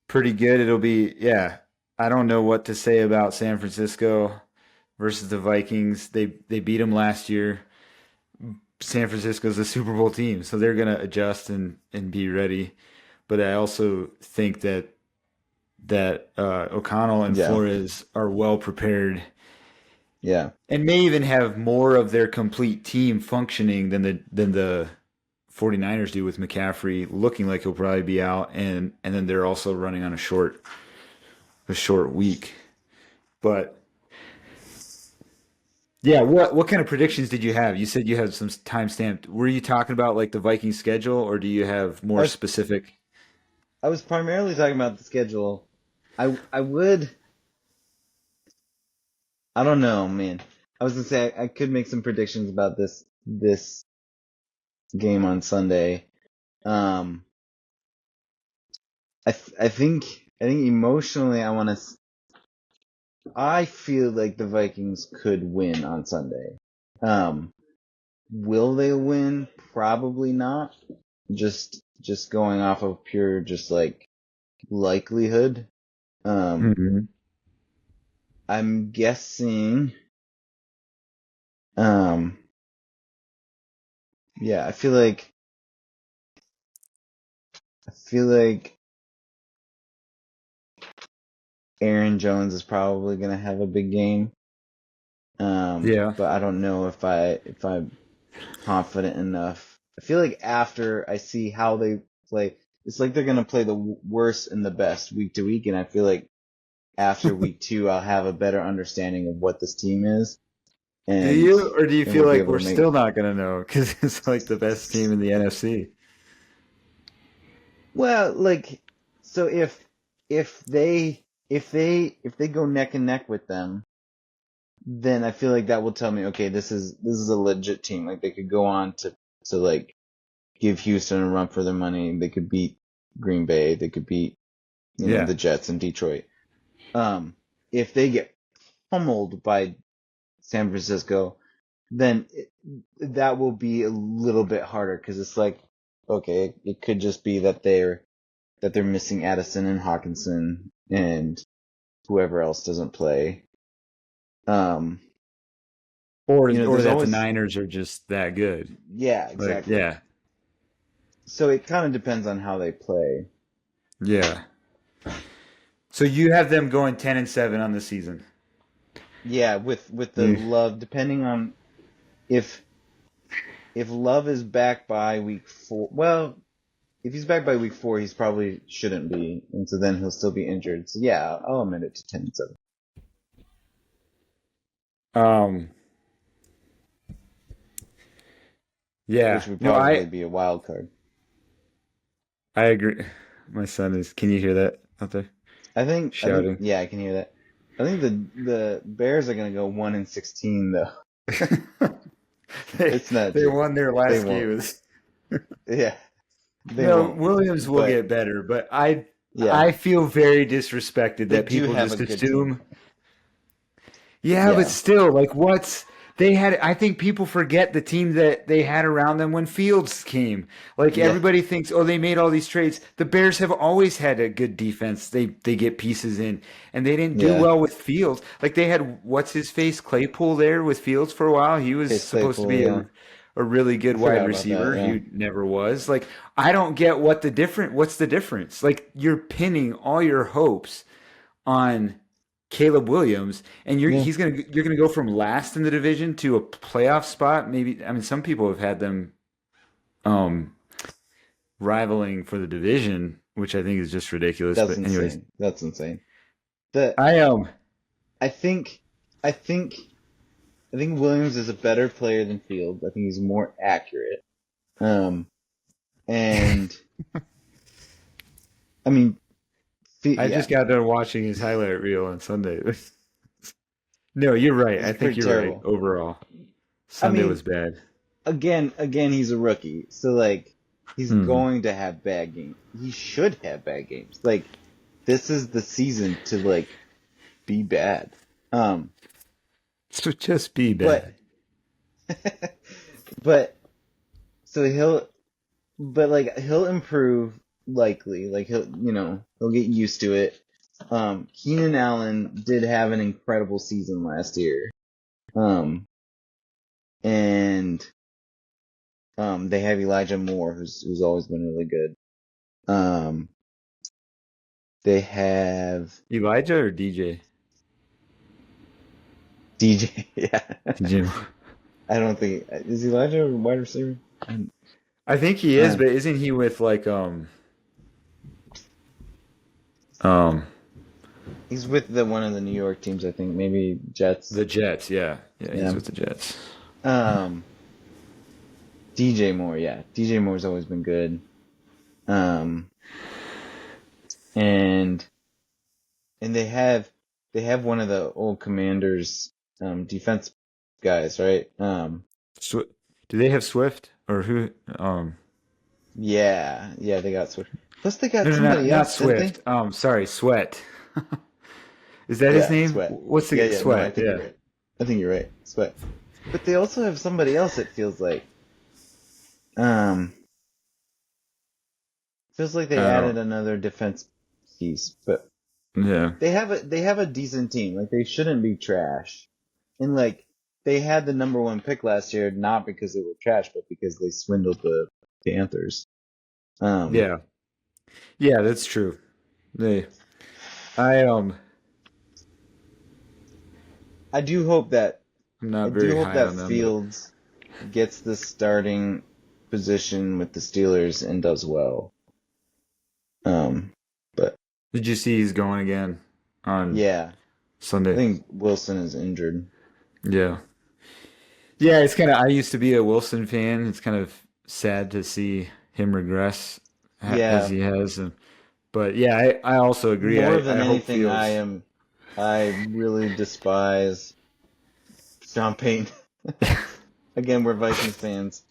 pretty good. It'll be, yeah. I don't know what to say about San Francisco versus the Vikings. They beat them last year. San Francisco's a Super Bowl team, so they're gonna adjust and be ready. But I also think that O'Connell and yeah, Flores are well prepared yeah. and may even have more of their complete team functioning than the 49ers do with McCaffrey looking like he'll probably be out and then they're also running on a short week. But yeah, what kind of predictions did you have? You said you had some time stamped. Were you talking about like the Viking schedule or do you have I more was specific? I was primarily talking about the schedule. I would I don't know, man. I was gonna say I could make some predictions about this game on Sunday. Um, I think emotionally I feel like the Vikings could win on Sunday. Um, will they win? Probably not. Just going off of pure just like likelihood. Um, Mhm. I'm guessing. Um, yeah, I feel like Aaron Jones is probably gonna have a big game. Yeah. But I don't know if I'm confident enough. I feel like after I see how they play, it's like they're gonna play the worst and the best week to week, and I feel like after week 2, I'll have a better understanding of what this team is. Do and you, or do you we'll feel be like able we're to make. still not going to know because it's like the best team in the NFC? Well, like, so if they go neck and neck with them, then I feel like that will tell me, okay, this is a legit team. Like they could go on to like give Houston a run for their money. They could beat Green Bay. They could beat Yeah. the Jets and Detroit. Um, if they get pummeled by San Francisco, then that will be a little bit harder because it's like, okay, it could just be that they're missing Addison and Hawkinson and whoever else doesn't play. Um, Or there's that the always, Niners are just that good. yeah, Like, exactly. yeah, So it kind of depends on how they play. yeah. So you have them going 10-7 on the season. Yeah, with the Mm. Love, depending on if Love is back by week 4. Well, if he's back by week 4, he's probably shouldn't be, and so then he'll still be injured. So yeah, I'll admit it to 10-7, Um, which yeah. would No, probably be a wild card. I agree. My son is, can you hear that out there? I think, Shouting. yeah, I can hear that. I think the Bears are gonna go 1-16 though. They It's not they true. won their They last won't. game. Yeah, they No, won't. Williams will But get better, but I yeah, I feel very disrespected they that do people have a just good team. assume. Yeah, but Yeah, still, like what's they had I think people forget the team that they had around them when Fields came. Like yeah, everybody thinks, oh, they made all these trades. The Bears have always had a good defense. They get pieces in, and they didn't do yeah. well with Fields. Like they had what's his face Claypool there with Fields for a while. He was Chase supposed to Claypool. be Yeah, a really good I wide forgot about that. receiver. Yeah, He never was. Like I don't get what's the difference? Like you're pinning all your hopes on Caleb Williams, and yeah. you're gonna go from last in the division to a playoff spot. Maybe I mean some people have had them um, rivaling for the division, which I think is just ridiculous. That's But anyways, insane. That's insane. The I I think I think I think Williams is a better player than Fields. I think he's more accurate. Um, and I mean, I yeah, just got done watching his highlight reel on Sunday. No, you're right. it's I think pretty you're right. terrible. Overall, I Sunday mean, was bad. again, he's a rookie, so like he's Hmm. going to have bad games. He should have bad games. Like this is the season to like be bad. Um, So just be but bad. but so he'll improve likely. Like he'll get used to it. Keenan Allen did have an incredible season last year. Um, and they have Elijah Moore, who's always been really good. Um, they have Elijah or DJ? DJ. Yeah, DJ. I don't think is Elijah a wide receiver. I think he is, Uh, but isn't he with like um he's with the one of the New York teams, I think, maybe Jets. the Jets? Yeah, yeah, he's Yeah. with the Jets. Um, DJ Moore, yeah, DJ Moore's always been good. Um, and and they have one of the old Commanders defense guys, right? Sw Do they have Swift or who? Yeah, they got Swift. Plus they No, got no, somebody not else, didn't they? Swift. Sorry, Sweat. Is that his Yeah, name? Sweat. What's Yeah, the yeah, no, I Sweat? think you're Yeah. right. I think you're right. Sweat. But they also have somebody else, it feels like. Um Feels like they I added don't. another defense piece, but Yeah. they have a decent team. Like they shouldn't be trash. And like they had the number one pick last year not because they were trash, but because they swindled the Panthers. Um Yeah. Yeah, that's true. They. I I do hope that I'm I not do very hope high that on them, but Fields gets the starting position with the Steelers and does well. But did you see he's going again on yeah, I Sunday? think Wilson is injured. Yeah. Yeah, it's kind of. I used to be a Wilson fan. It's kind of sad to see him regress as Yeah, he has. But yeah, I also agree. more I than hope anything, Fields. I really despise Sean Payton. Again, we're Vikings fans.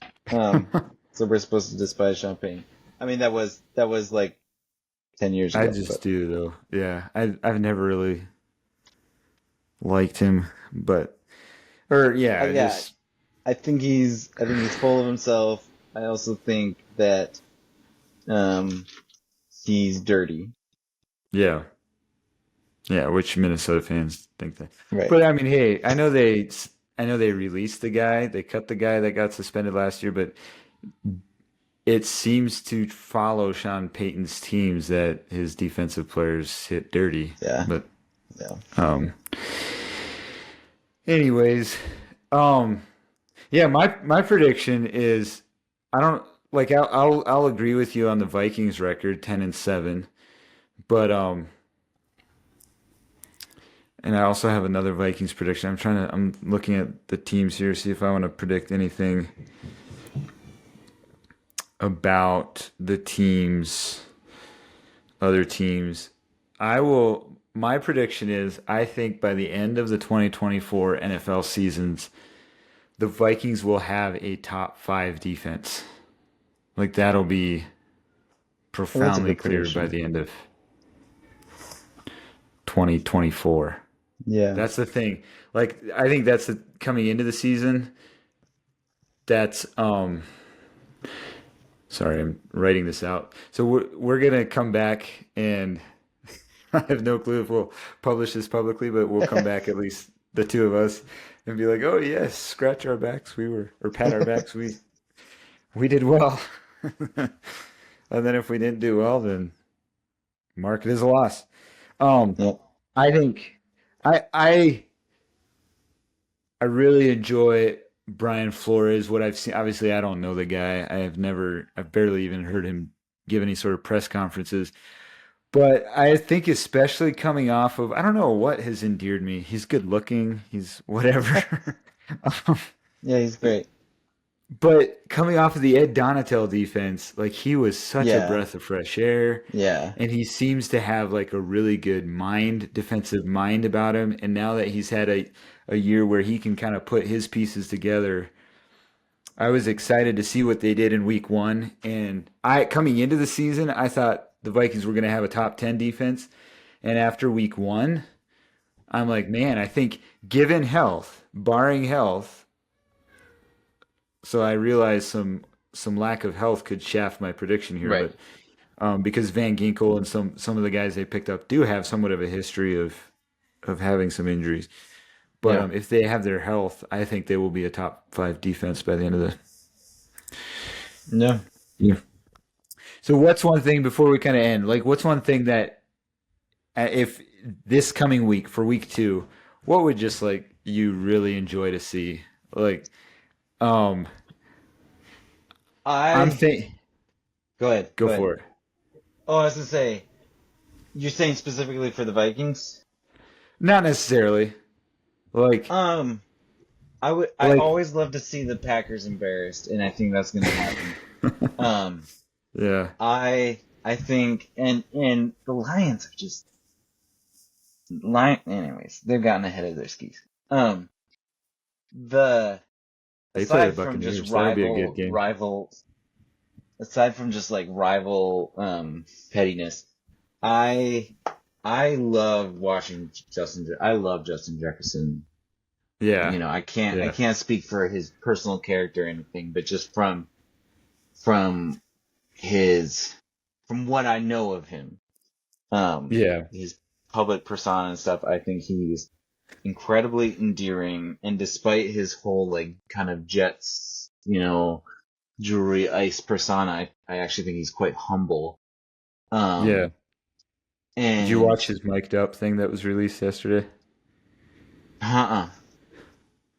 So we're supposed to despise Sean Payton. I mean, that was like 10 years I ago, but just do though. Yeah, I've never really liked him, but or yeah, yeah, just I think he's full of himself. I also think that um he's dirty. yeah, yeah. Which Minnesota fans think that? Right. But I mean, hey, I know they released the guy. They cut the guy that got suspended last year, but it seems to follow Sean Payton's teams that his defensive players hit dirty. Yeah. But Yeah. um, anyways, um, yeah, my prediction is I don't like I'll agree with you on the Vikings record 10-7, but and I also have another Vikings prediction. I'm looking at the teams here see if I want to predict anything about the teams other teams. I will my prediction is I think by the end of the 2024 NFL seasons the Vikings will have a top 5 defense. Like that'll be Well, that's a profoundly good clear by prediction. the end of 2024. Yeah. That's the thing. Like I think that's the coming into the season. That's sorry, I'm writing this out. So we're gonna come back and I have no clue if we'll publish this publicly, but we'll come back at least the two of us and be like, "Oh yes, scratch our backs. We were or pat our backs. We did well." And then if we didn't do well, then mark it as a loss. Um, Yep. I think I I I really enjoy Brian Flores. What I've seen, obviously, I don't know the guy. I've barely even heard him give any sort of press conferences. But I think, especially coming off of, I don't know what has endeared me. He's good looking. He's whatever. Um, Yeah, he's great. but coming off of the Ed Donatel defense, like he was such a Yeah. breath of fresh air. Yeah. And he seems to have like a really good defensive mind about him. And now that he's had a year where he can kind of put his pieces together, I was excited to see what they did in week one. And coming into the season, I thought the Vikings were going to have a top 10 defense. And after week one, I'm like, man, I think given health, barring health, so I realized some lack of health could shaft my prediction here, Right. but because Van Ginkel and some of the guys they picked up do have somewhat of a history of having some injuries. But Yeah. if they have their health, I think they will be a top 5 defense by the end of the No. year. So what's one thing before we kind of end? Like, what's one thing that if this coming week for week two, what would just like you really enjoy to see? Like, um, I'm I think Go ahead. go Go ahead. for it. Oh, I was gonna say, you're saying specifically for the Vikings? Not necessarily. Like, Um, I like, always love to see the Packers embarrassed, and I think that's gonna happen. Um, yeah, I think, and the Lions are just anyways, they've gotten ahead of their skis. Um, the they play the aside from just Buccaneers. That'll be a good game. aside from just like rival pettiness, I I love watching I love Justin Jefferson. Yeah, You know, I yeah, can't speak for his personal character or anything, but just from his from what I know of him, yeah, his public persona and stuff, I think he's incredibly endearing, and despite his whole like kind of Jets, jewelry ice persona, I actually think he's quite humble. yeah. Um, Did you and watch his mic'd up thing that was released yesterday uh-uh.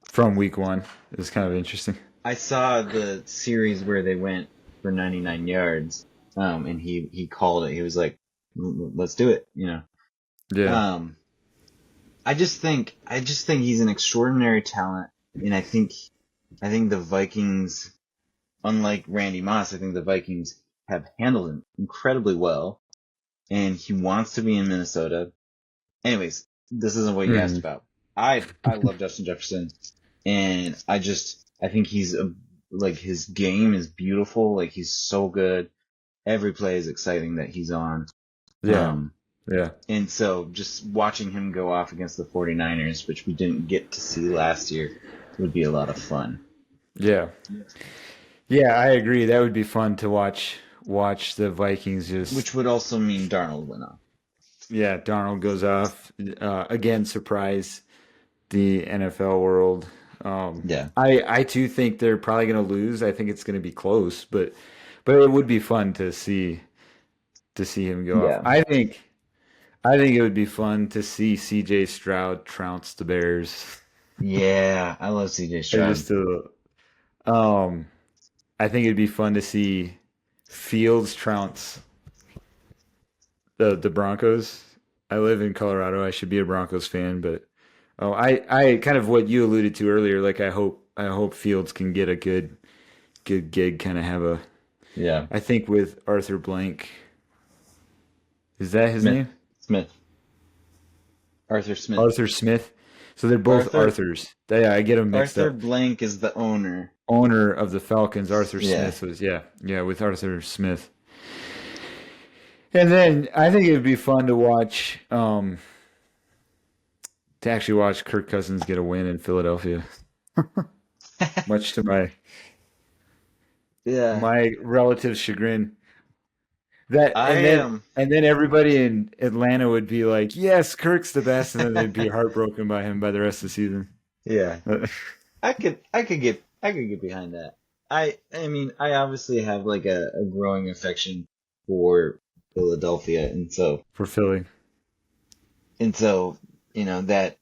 from week one? It was kind of interesting. I saw the series where they went for 99 yards, and he called it. He was like, "Let's do it," you know. Yeah, Um, I just think he's an extraordinary talent, and I think I think the Vikings, unlike Randy Moss, I think the Vikings have handled him incredibly well, and he wants to be in Minnesota. Anyways, this isn't what you asked Hmm. about. I love Justin Jefferson, and I think like his game is beautiful. Like he's so good. Every play is exciting that he's on. Yeah, Um, yeah, and so just watching him go off against the 49ers, which we didn't get to see last year, would be a lot of fun. yeah, yeah. I agree. That would be fun to watch the Vikings just. Which would also mean Darnold went off. Yeah, Darnold goes off again. Surprise the NFL world. Yeah. I too think they're probably going to lose. I think it's going to be close, but it would be fun to see him go off. Yeah. I think it would be fun to see C.J. Stroud trounce the Bears. Yeah. I love CJ I Stroud. just um I think it'd be fun to see Fields trounce the Broncos. I live in Colorado. I should be a Broncos fan, but I kind of what you alluded to earlier. Like I hope Fields can get a good gig. Kind of have a. Yeah. I think with Arthur Blank, is that his Smith. name? Smith. Arthur Smith. Arthur Smith. So they're both Arthur Arthurs. I get them mixed Arthur up. Blank is the owner. Owner of the Falcons, Arthur Yeah. Smith was yeah with Arthur Smith. And then I think it would be fun to actually watch Kirk Cousins get a win in Philadelphia, much to my Yeah. my relative's chagrin. That I and then am. and then everybody in Atlanta would be like, "Yes, Kirk's the best," and then they'd be heartbroken by him by the rest of the season. Yeah. I could get behind that. I mean, I obviously have like a growing affection for Philadelphia, For Philly. and so, that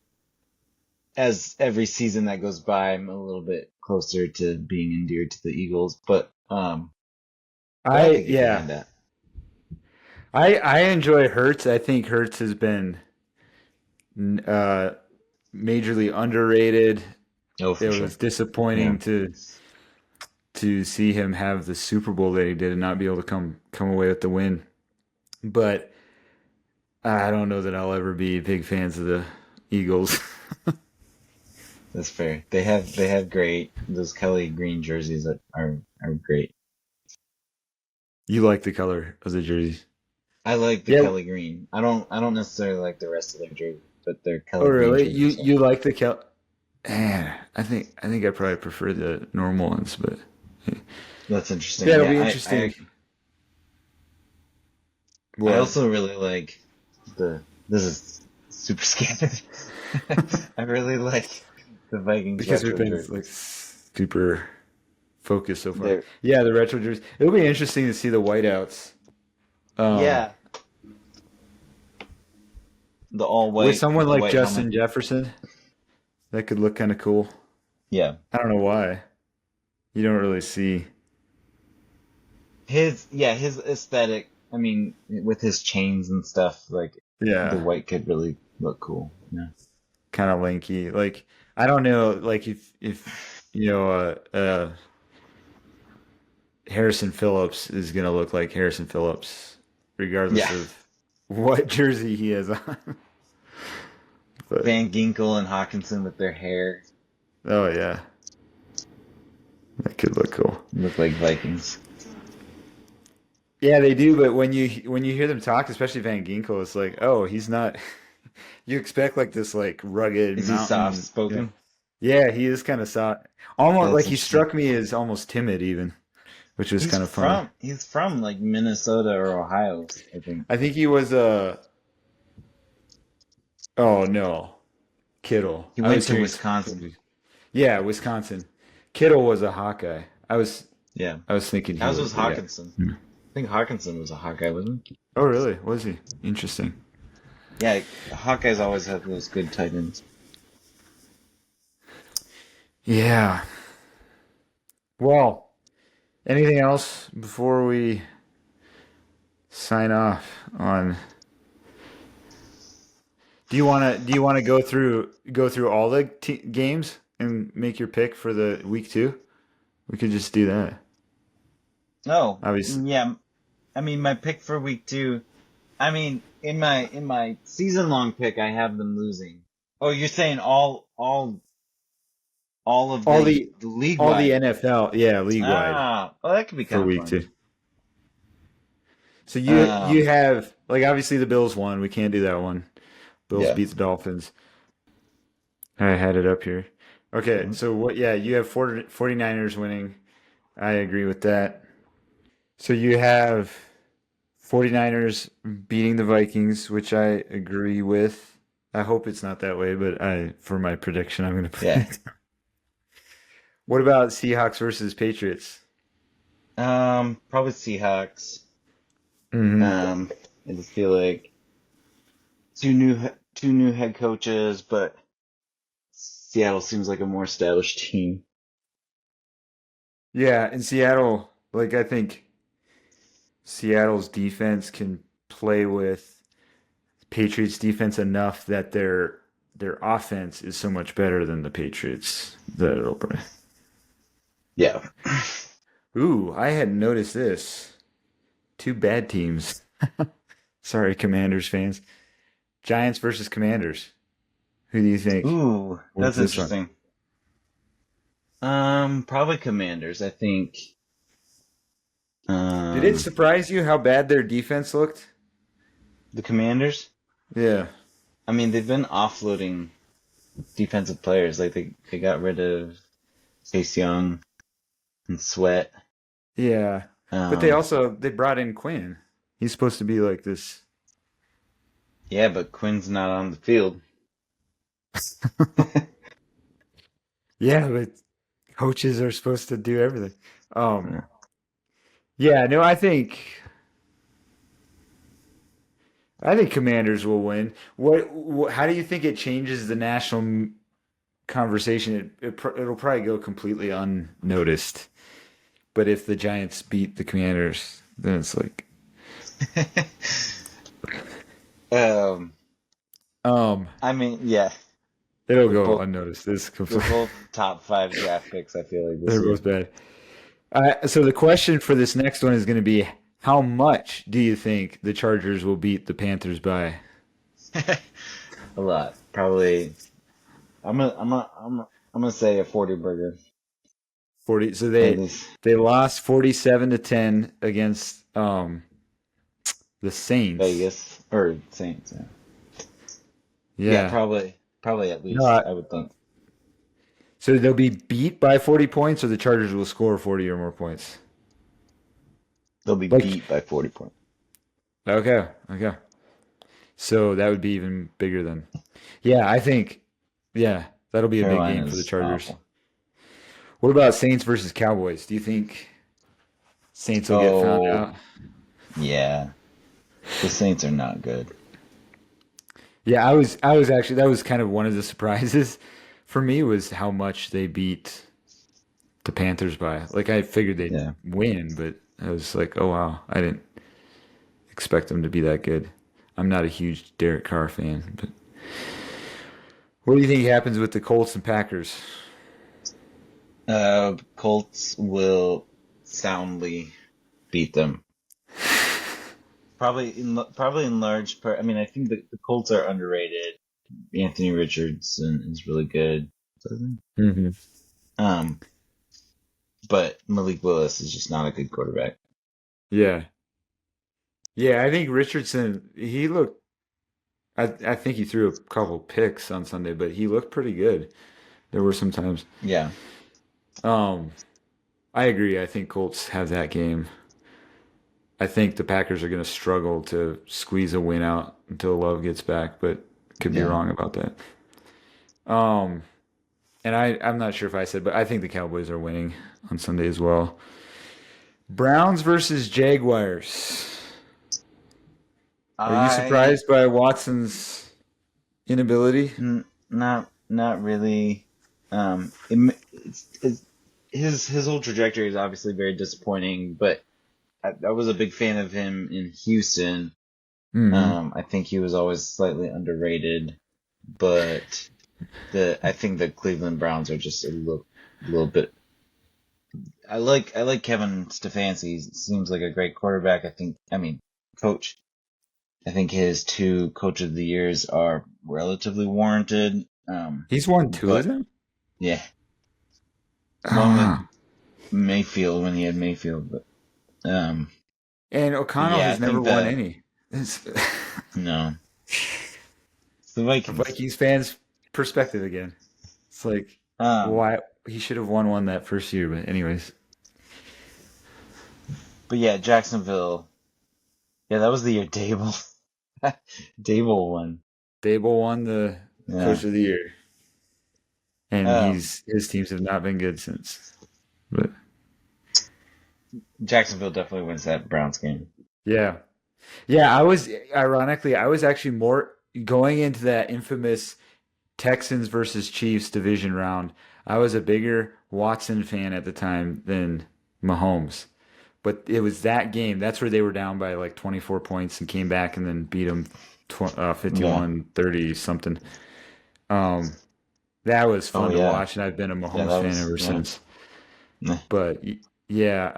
as every season that goes by, I'm a little bit closer to being endeared to the Eagles, but I I could get yeah. behind that. I enjoy Hurts. I think Hurts has been uh majorly underrated. Oh, It for sure. was Yeah. disappointing to see him have the Super Bowl that he did and not be able to come away with the win. But I don't know that I'll ever be big fans of the Eagles. That's fair. They have great those Kelly green jerseys that are great. You like the color of the jerseys? I like the Yeah. Kelly green. I don't necessarily like the rest of their jerseys, but their Oh, Kelly green really? You jerseys are you like the Cal? I think I probably prefer the normal ones, but that's yeah, interesting. it'll Yeah, be I interesting. I What? also really like the this is super scandalous. I really like the Vikings Because we've retro been like jerseys. super focused so far. They're Yeah, the retro jerseys. It'll be interesting to see the whiteouts. Um, yeah, the all with white someone with the like white helmet. Justin Jefferson, that could look kind of cool. Yeah. I don't know why. You don't really see. His aesthetic, I mean, with his chains and stuff, like the Yeah, white could really look cool. Yeah. kind of lanky. Like I don't know. Like if Harrison Phillips is gonna look like Harrison Phillips, regardless Yeah. of what jersey he has on. But Van Ginkel and Hawkinson with their hair oh yeah, that could look cool. look like Vikings. Yeah, they do. But when you hear them talk, especially Van Ginkel, it's like, oh, he's not. You expect like this like rugged Is he soft mountain. Yeah, spoken? yeah, he is kind of soft. Almost like That's he interesting. struck me as almost timid even, which was He's kind of funny. from he's from like Minnesota or Ohio, I think. I think he was a. Oh no, Kittle. He I went was to hearing. Wisconsin. Yeah, Wisconsin. Kittle was a Hawkeye. I was Yeah. I was thinking he As was, was but yeah. Hawkinson. I think Hawkinson was a Hawkeye, wasn't he? Oh really? Was he? Interesting. Yeah, Hawkeyes always have those good tight ends. Yeah. Well, anything else before we sign off on do you want to go through all the games and make your pick for the week 2? We could just do that. Oh, Obviously, yeah. I mean, my pick for week 2. I mean, in my season long pick, I have them losing. Oh, you're saying all of all the league all the wide. NFL, yeah, league wide Well, that could be for kind of week fun. 2. So you Um, have like obviously the Bills won. We can't do that one. Bills yeah. beat the Dolphins. I had it up here. Okay, Mhm. so what? Yeah, you have 49ers winning. I agree with that. So you have 49ers beating the Vikings, which I agree with. I hope it's not that way, but for my prediction, I'm going to put Yeah. it. What about Seahawks versus Patriots? Probably Seahawks. Hmm. I just feel like two new head coaches, but Seattle seems like a more established team. Yeah, in Seattle, like I think Seattle's defense can play with Patriots defense enough that their offense is so much better than the Patriots that it'll play. Yeah. Ooh, I hadn't noticed this. Two bad teams. Sorry, Commanders fans. Giants versus Commanders. Who do you think Ooh, wins that's this one? interesting. Probably Commanders. I think. Did it Um, surprise you how bad their defense looked? the Commanders. Yeah. I mean, they've been offloading defensive players. Like they got rid of Chase Young and Sweat. Yeah. But Um, they brought in Quinn. He's supposed to be like this. yeah, but Quinn's not on the field. Yeah, but coaches are supposed to do everything. Yeah, no, I think Commanders will win. How do you think it changes the national conversation? It'll probably go completely unnoticed. But if the Giants beat the Commanders, then it's like, um, um, I mean, yeah, it'll they're go both unnoticed. This is they're completely, both top 5 draft picks. I feel like this they're year. both bad. So the question for this next one is going to be, how much do you think the Chargers will beat the Panthers by? A lot, probably. I'm gonna say a 40 burger 40. So at least. they lost 47-10 against the Saints. Vegas or Saints. Yeah, yeah, Yeah. probably at No, least. I would think so they'll be beat by 40 points, or the Chargers will score 40 or more points. they'll be Like, beat by 40 points. okay, okay. So that would be even bigger than. Yeah, I think, yeah, that'll be a big game for the Carolina's Chargers. awful. What about Saints versus Cowboys? Do you think Saints will get found Oh out? yeah, the Saints are not good. Yeah, I was actually, that was kind of one of the surprises for me was how much they beat the Panthers by. Like I figured they'd Yeah, win, but I was like, oh wow, I didn't expect them to be that good. I'm not a huge Derek Carr fan, but what do you think happens with the Colts and Packers? Colts will soundly beat them. Probably in large part. I mean, I think the Colts are underrated. Anthony Richardson is really good. Hmm. Um, but Malik Willis is just not a good quarterback. Yeah, yeah. I think Richardson. He looked. I think he threw a couple picks on Sunday, but he looked pretty good. There were some times. Yeah, Um, I agree. I think Colts have that game. I think the Packers are going to struggle to squeeze a win out until Love gets back, but could be yeah. wrong about that. Um, and I'm not sure if I said, but I think the Cowboys are winning on Sunday as well. Browns versus Jaguars. Are you I surprised by Watson's inability? not really. It's his whole trajectory is obviously very disappointing, but I was a big fan of him in Houston. Hmm. I think he was always slightly underrated, but The I think the Cleveland Browns are just little bit. I like Kevin Stefanski. He seems like a great quarterback. I mean, coach. I think his two Coach of the Years are relatively warranted. He's won two of But them. yeah, one with Ah. Mayfield when he had Mayfield, And but O'Connell yeah, I has never think won that any. It's no, it's the a Vikings. Vikings fans' perspective again. It's like Um, why he should have won one that first year, but anyways, but yeah, Jacksonville. Yeah, that was the year Dable Dable won. Dable won the Yeah. Coach of the Year, and Um, his teams have not been good since. But Jacksonville definitely wins that Browns game. yeah, yeah, I was ironically I was actually more going into that infamous Texans versus Chiefs division round. I was a bigger Watson fan at the time than Mahomes. But it was that game. That's where they were down by like 24 points and came back and then beat them Yeah. 51-30 something. Um, that was Oh fun to yeah. watch, and I've been a Yeah, Mahomes that fan was ever yeah. since. Meh. But yeah,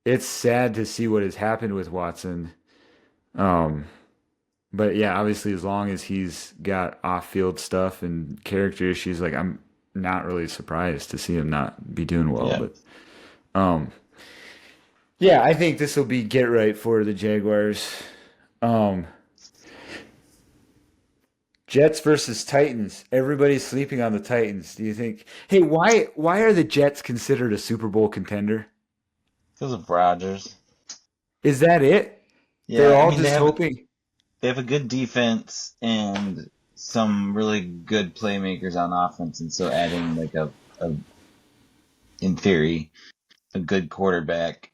it's sad to see what has happened with Watson. Um, but yeah, obviously, as long as he's got off-field stuff and character issues, like I'm not really surprised to see him not be doing well. Yeah. But um, yeah, I think this will be get right for the Jaguars. Um, Jets versus Titans. Everybody's sleeping on the Titans. Do you think? Hey, why are the Jets considered a Super Bowl contender? Because of Rodgers. Is that it? They're Yeah, I all mean just hoping. they have a good defense and some really good playmakers on offense, and so adding like a in theory a good quarterback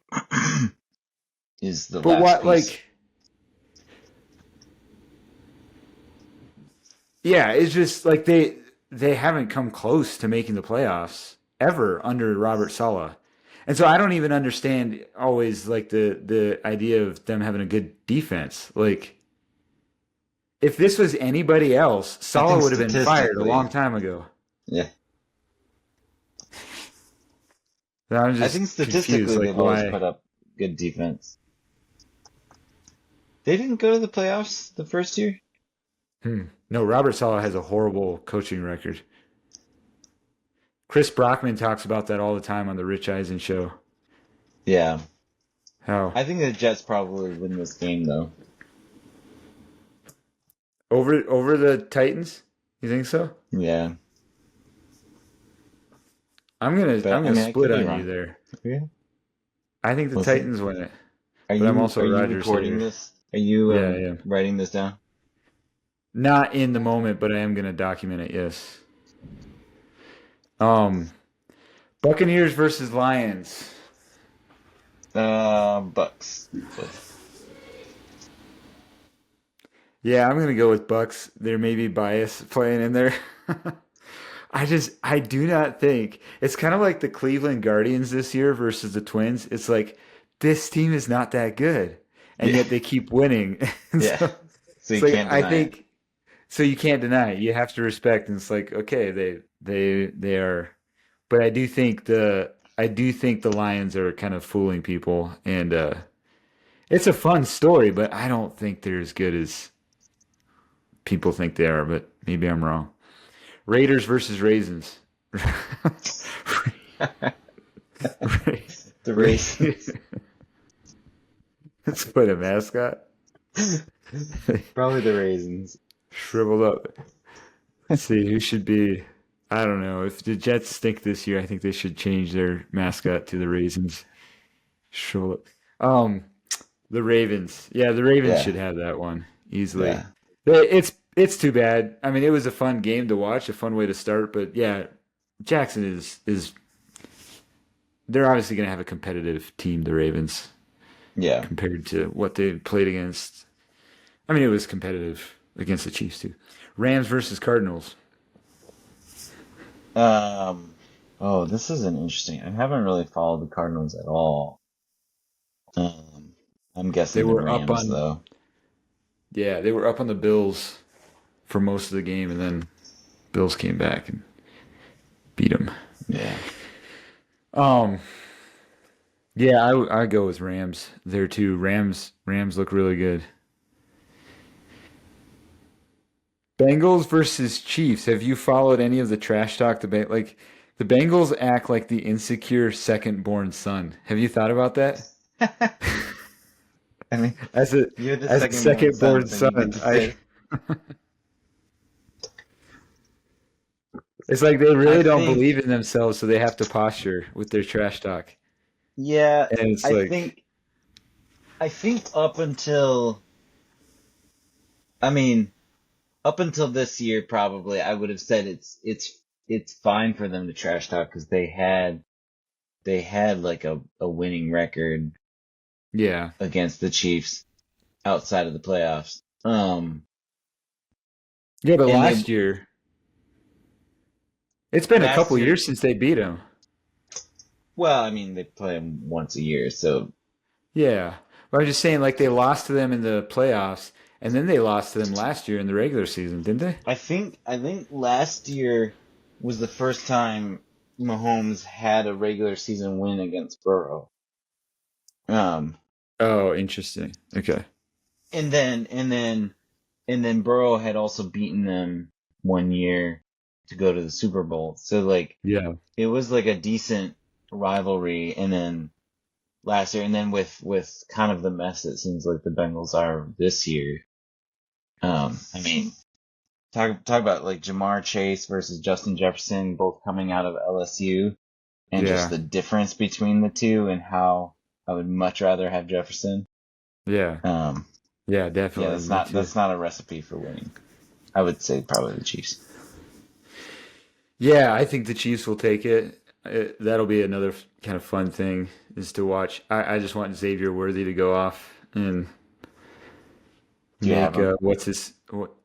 is the But last what piece. like yeah, it's just like they haven't come close to making the playoffs ever under Robert Saleh. And so I don't even understand always like the idea of them having a good defense. Like if this was anybody else, I Saleh think would have been fired a long statistically, time ago. yeah, I'm I just think confused. statistically Like they've always put why? up good defense. They didn't go to the playoffs the first year. No, Robert Saleh has a horrible coaching record. Chris Brockman talks about that all the time on the Rich Eisen show. Yeah, How I think the Jets probably win this game though. over the Titans? You think so? Yeah, I'm but I gonna mean I split could be on you wrong. there. Yeah, I think the we'll see. Titans win it, Are but I'm you also are a you Rodgers recording hater. this? Are you Yeah, I am. writing this down? Not in the moment, but I am gonna document it. Yes. Um, Buccaneers versus Lions. Bucks. Yeah, I'm gonna go with Bucks. There may be bias playing in there. I do not think it's kind of like the Cleveland Guardians this year versus the Twins. It's like this team is not that good, and Yeah, yet they keep winning. And yeah. so So it's you like can't I deny it. think so you can't deny it. You have to respect, and it's like okay, they are, but I do think the Lions are kind of fooling people, and it's a fun story, but I don't think they're as good as people think they are. But maybe I'm wrong. Raiders versus Raisins. The raisins. Let's put a mascot. Probably the raisins. Shriveled up. Let's see who should be. I don't know. If the Jets stink this year, I think they should change their mascot to the Raisins. Shriveled up. The Ravens. Yeah, the Ravens Yeah, should have that one easily. yeah, It's too bad. I mean, it was a fun game to watch, a fun way to start, but yeah, Jackson is they're obviously going to have a competitive team, the Ravens, yeah. compared to what they played against. I mean, it was competitive against the Chiefs too. Rams versus Cardinals. Um. Oh, this is an interesting. I haven't really followed the Cardinals at all. I'm They guessing the were up Rams on though. yeah, they were up on the Bills for most of the game, and then Bills came back and beat them. Yeah. Um, yeah, I go with Rams there too. Rams look really good. Bengals versus Chiefs. Have you followed any of the trash talk debate? Like the Bengals act like the insecure second-born son. Have you thought about that? I mean, As a you're the as a second born son, second-born so you get son, to I say. it's like they I really don't believe think, in themselves, so they have to posture with their trash talk. yeah, And it's I like, think, I think up until, I mean, up until this year, probably, I would have said it's fine for them to trash talk because they had like a winning record yeah. against the Chiefs outside of the playoffs. Yeah, but And they last year, it's been a last couple year, years since they beat them. well, I mean, they play them once a year, so Yeah. But I'm just saying, like, they lost to them in the playoffs, and then they lost to them last year in the regular season, didn't they? I think last year was the first time Mahomes had a regular season win against Burrow. Um, Oh, interesting. Okay. and then Burrow had also beaten them one year to go to the Super Bowl. So like Yeah. it was like a decent rivalry. And then last year, and then with kind of the mess it seems like the Bengals are this year. I mean, talk about like Jamar Chase versus Justin Jefferson, both coming out of LSU, and just Yeah. the difference between the two and how I would much rather have Jefferson. Yeah. Um, Yeah, yeah, definitely. Me too. that's not a recipe for winning. I would say probably the Chiefs. Yeah, I think the Chiefs will take it. That'll be another kind of fun thing is to watch. I just want Xavier Worthy to go off and Do you have make them? what's his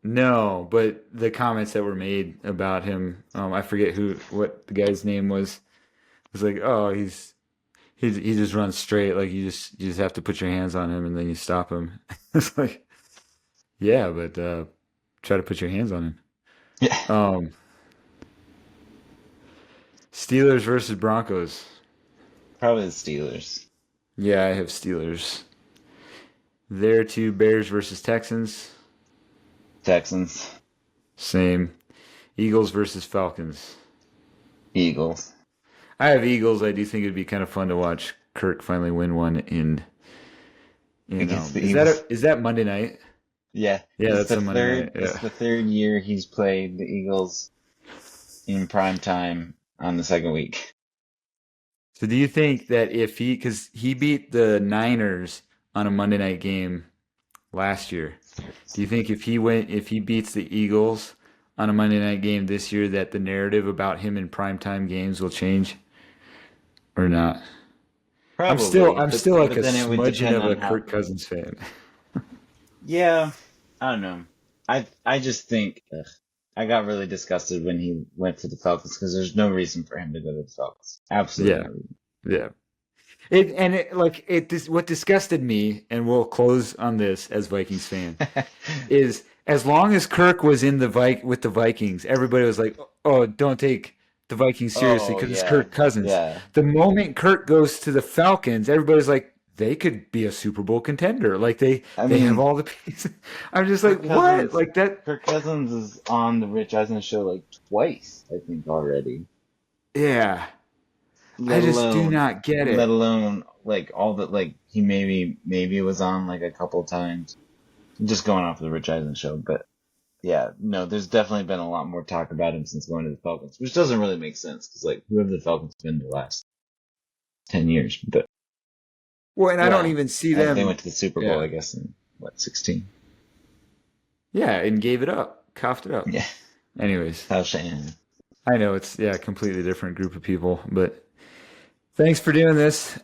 no, but the comments that were made about him, I forget what the guy's name was. It was like, oh, he just runs straight. Like you just have to put your hands on him and then you stop him. It's like, yeah, but try to put your hands on him. Yeah, Um, Steelers versus Broncos. probably the Steelers. Yeah, I have Steelers. There too, Bears versus Texans. Texans, Same. Eagles versus Falcons. Eagles I have Eagles. I do think it'd be kind of fun to watch Kirk finally win one in against the is that Eagles. Monday night? Yeah, Yeah, that's a Monday night. it's Yeah. the third year he's played the Eagles in prime time on the second week. So do you think that if because he beat the Niners on a Monday night game last year, do you think if he beats the Eagles on a Monday night game this year that the narrative about him in primetime games will change or not? Probably, I'm but still like a then it would smudging depend of on a how. Kirk Cousins fan. Yeah, I don't know. I just think I got really disgusted when he went to the Falcons because there's no reason for him to go to the Falcons. Absolutely Yeah, no reason. yeah. What disgusted me, and we'll close on this as Vikings fan, is as long as Kirk was in the with the Vikings, everybody was like, "Oh, don't take the Vikings seriously Oh because it's yeah, Kirk Cousins." yeah. The moment Kirk goes to the Falcons, everybody's like, "They could be a Super Bowl contender. Like I they have mean, all the pieces." I'm just like, Kirk "What?" Cousins, Like that? Kirk Cousins is on the Rich Eisen show like twice, I think already. Yeah, I Let just do alone, not get let it. alone like all that. Like he maybe was on like a couple times. Just going off the Rich Eisen show, but yeah, no, there's definitely been a lot more talk about him since going to the Falcons, which doesn't really make sense because like who have the Falcons been the last 10 years? But Well, and I don't well, even see they them. went to the Super Bowl, Yeah, I guess, in what 16? yeah, and gave it up, coughed it up. Yeah, Anyways. Kyle Shanahan. I know it's a completely different group of people, but thanks for doing this.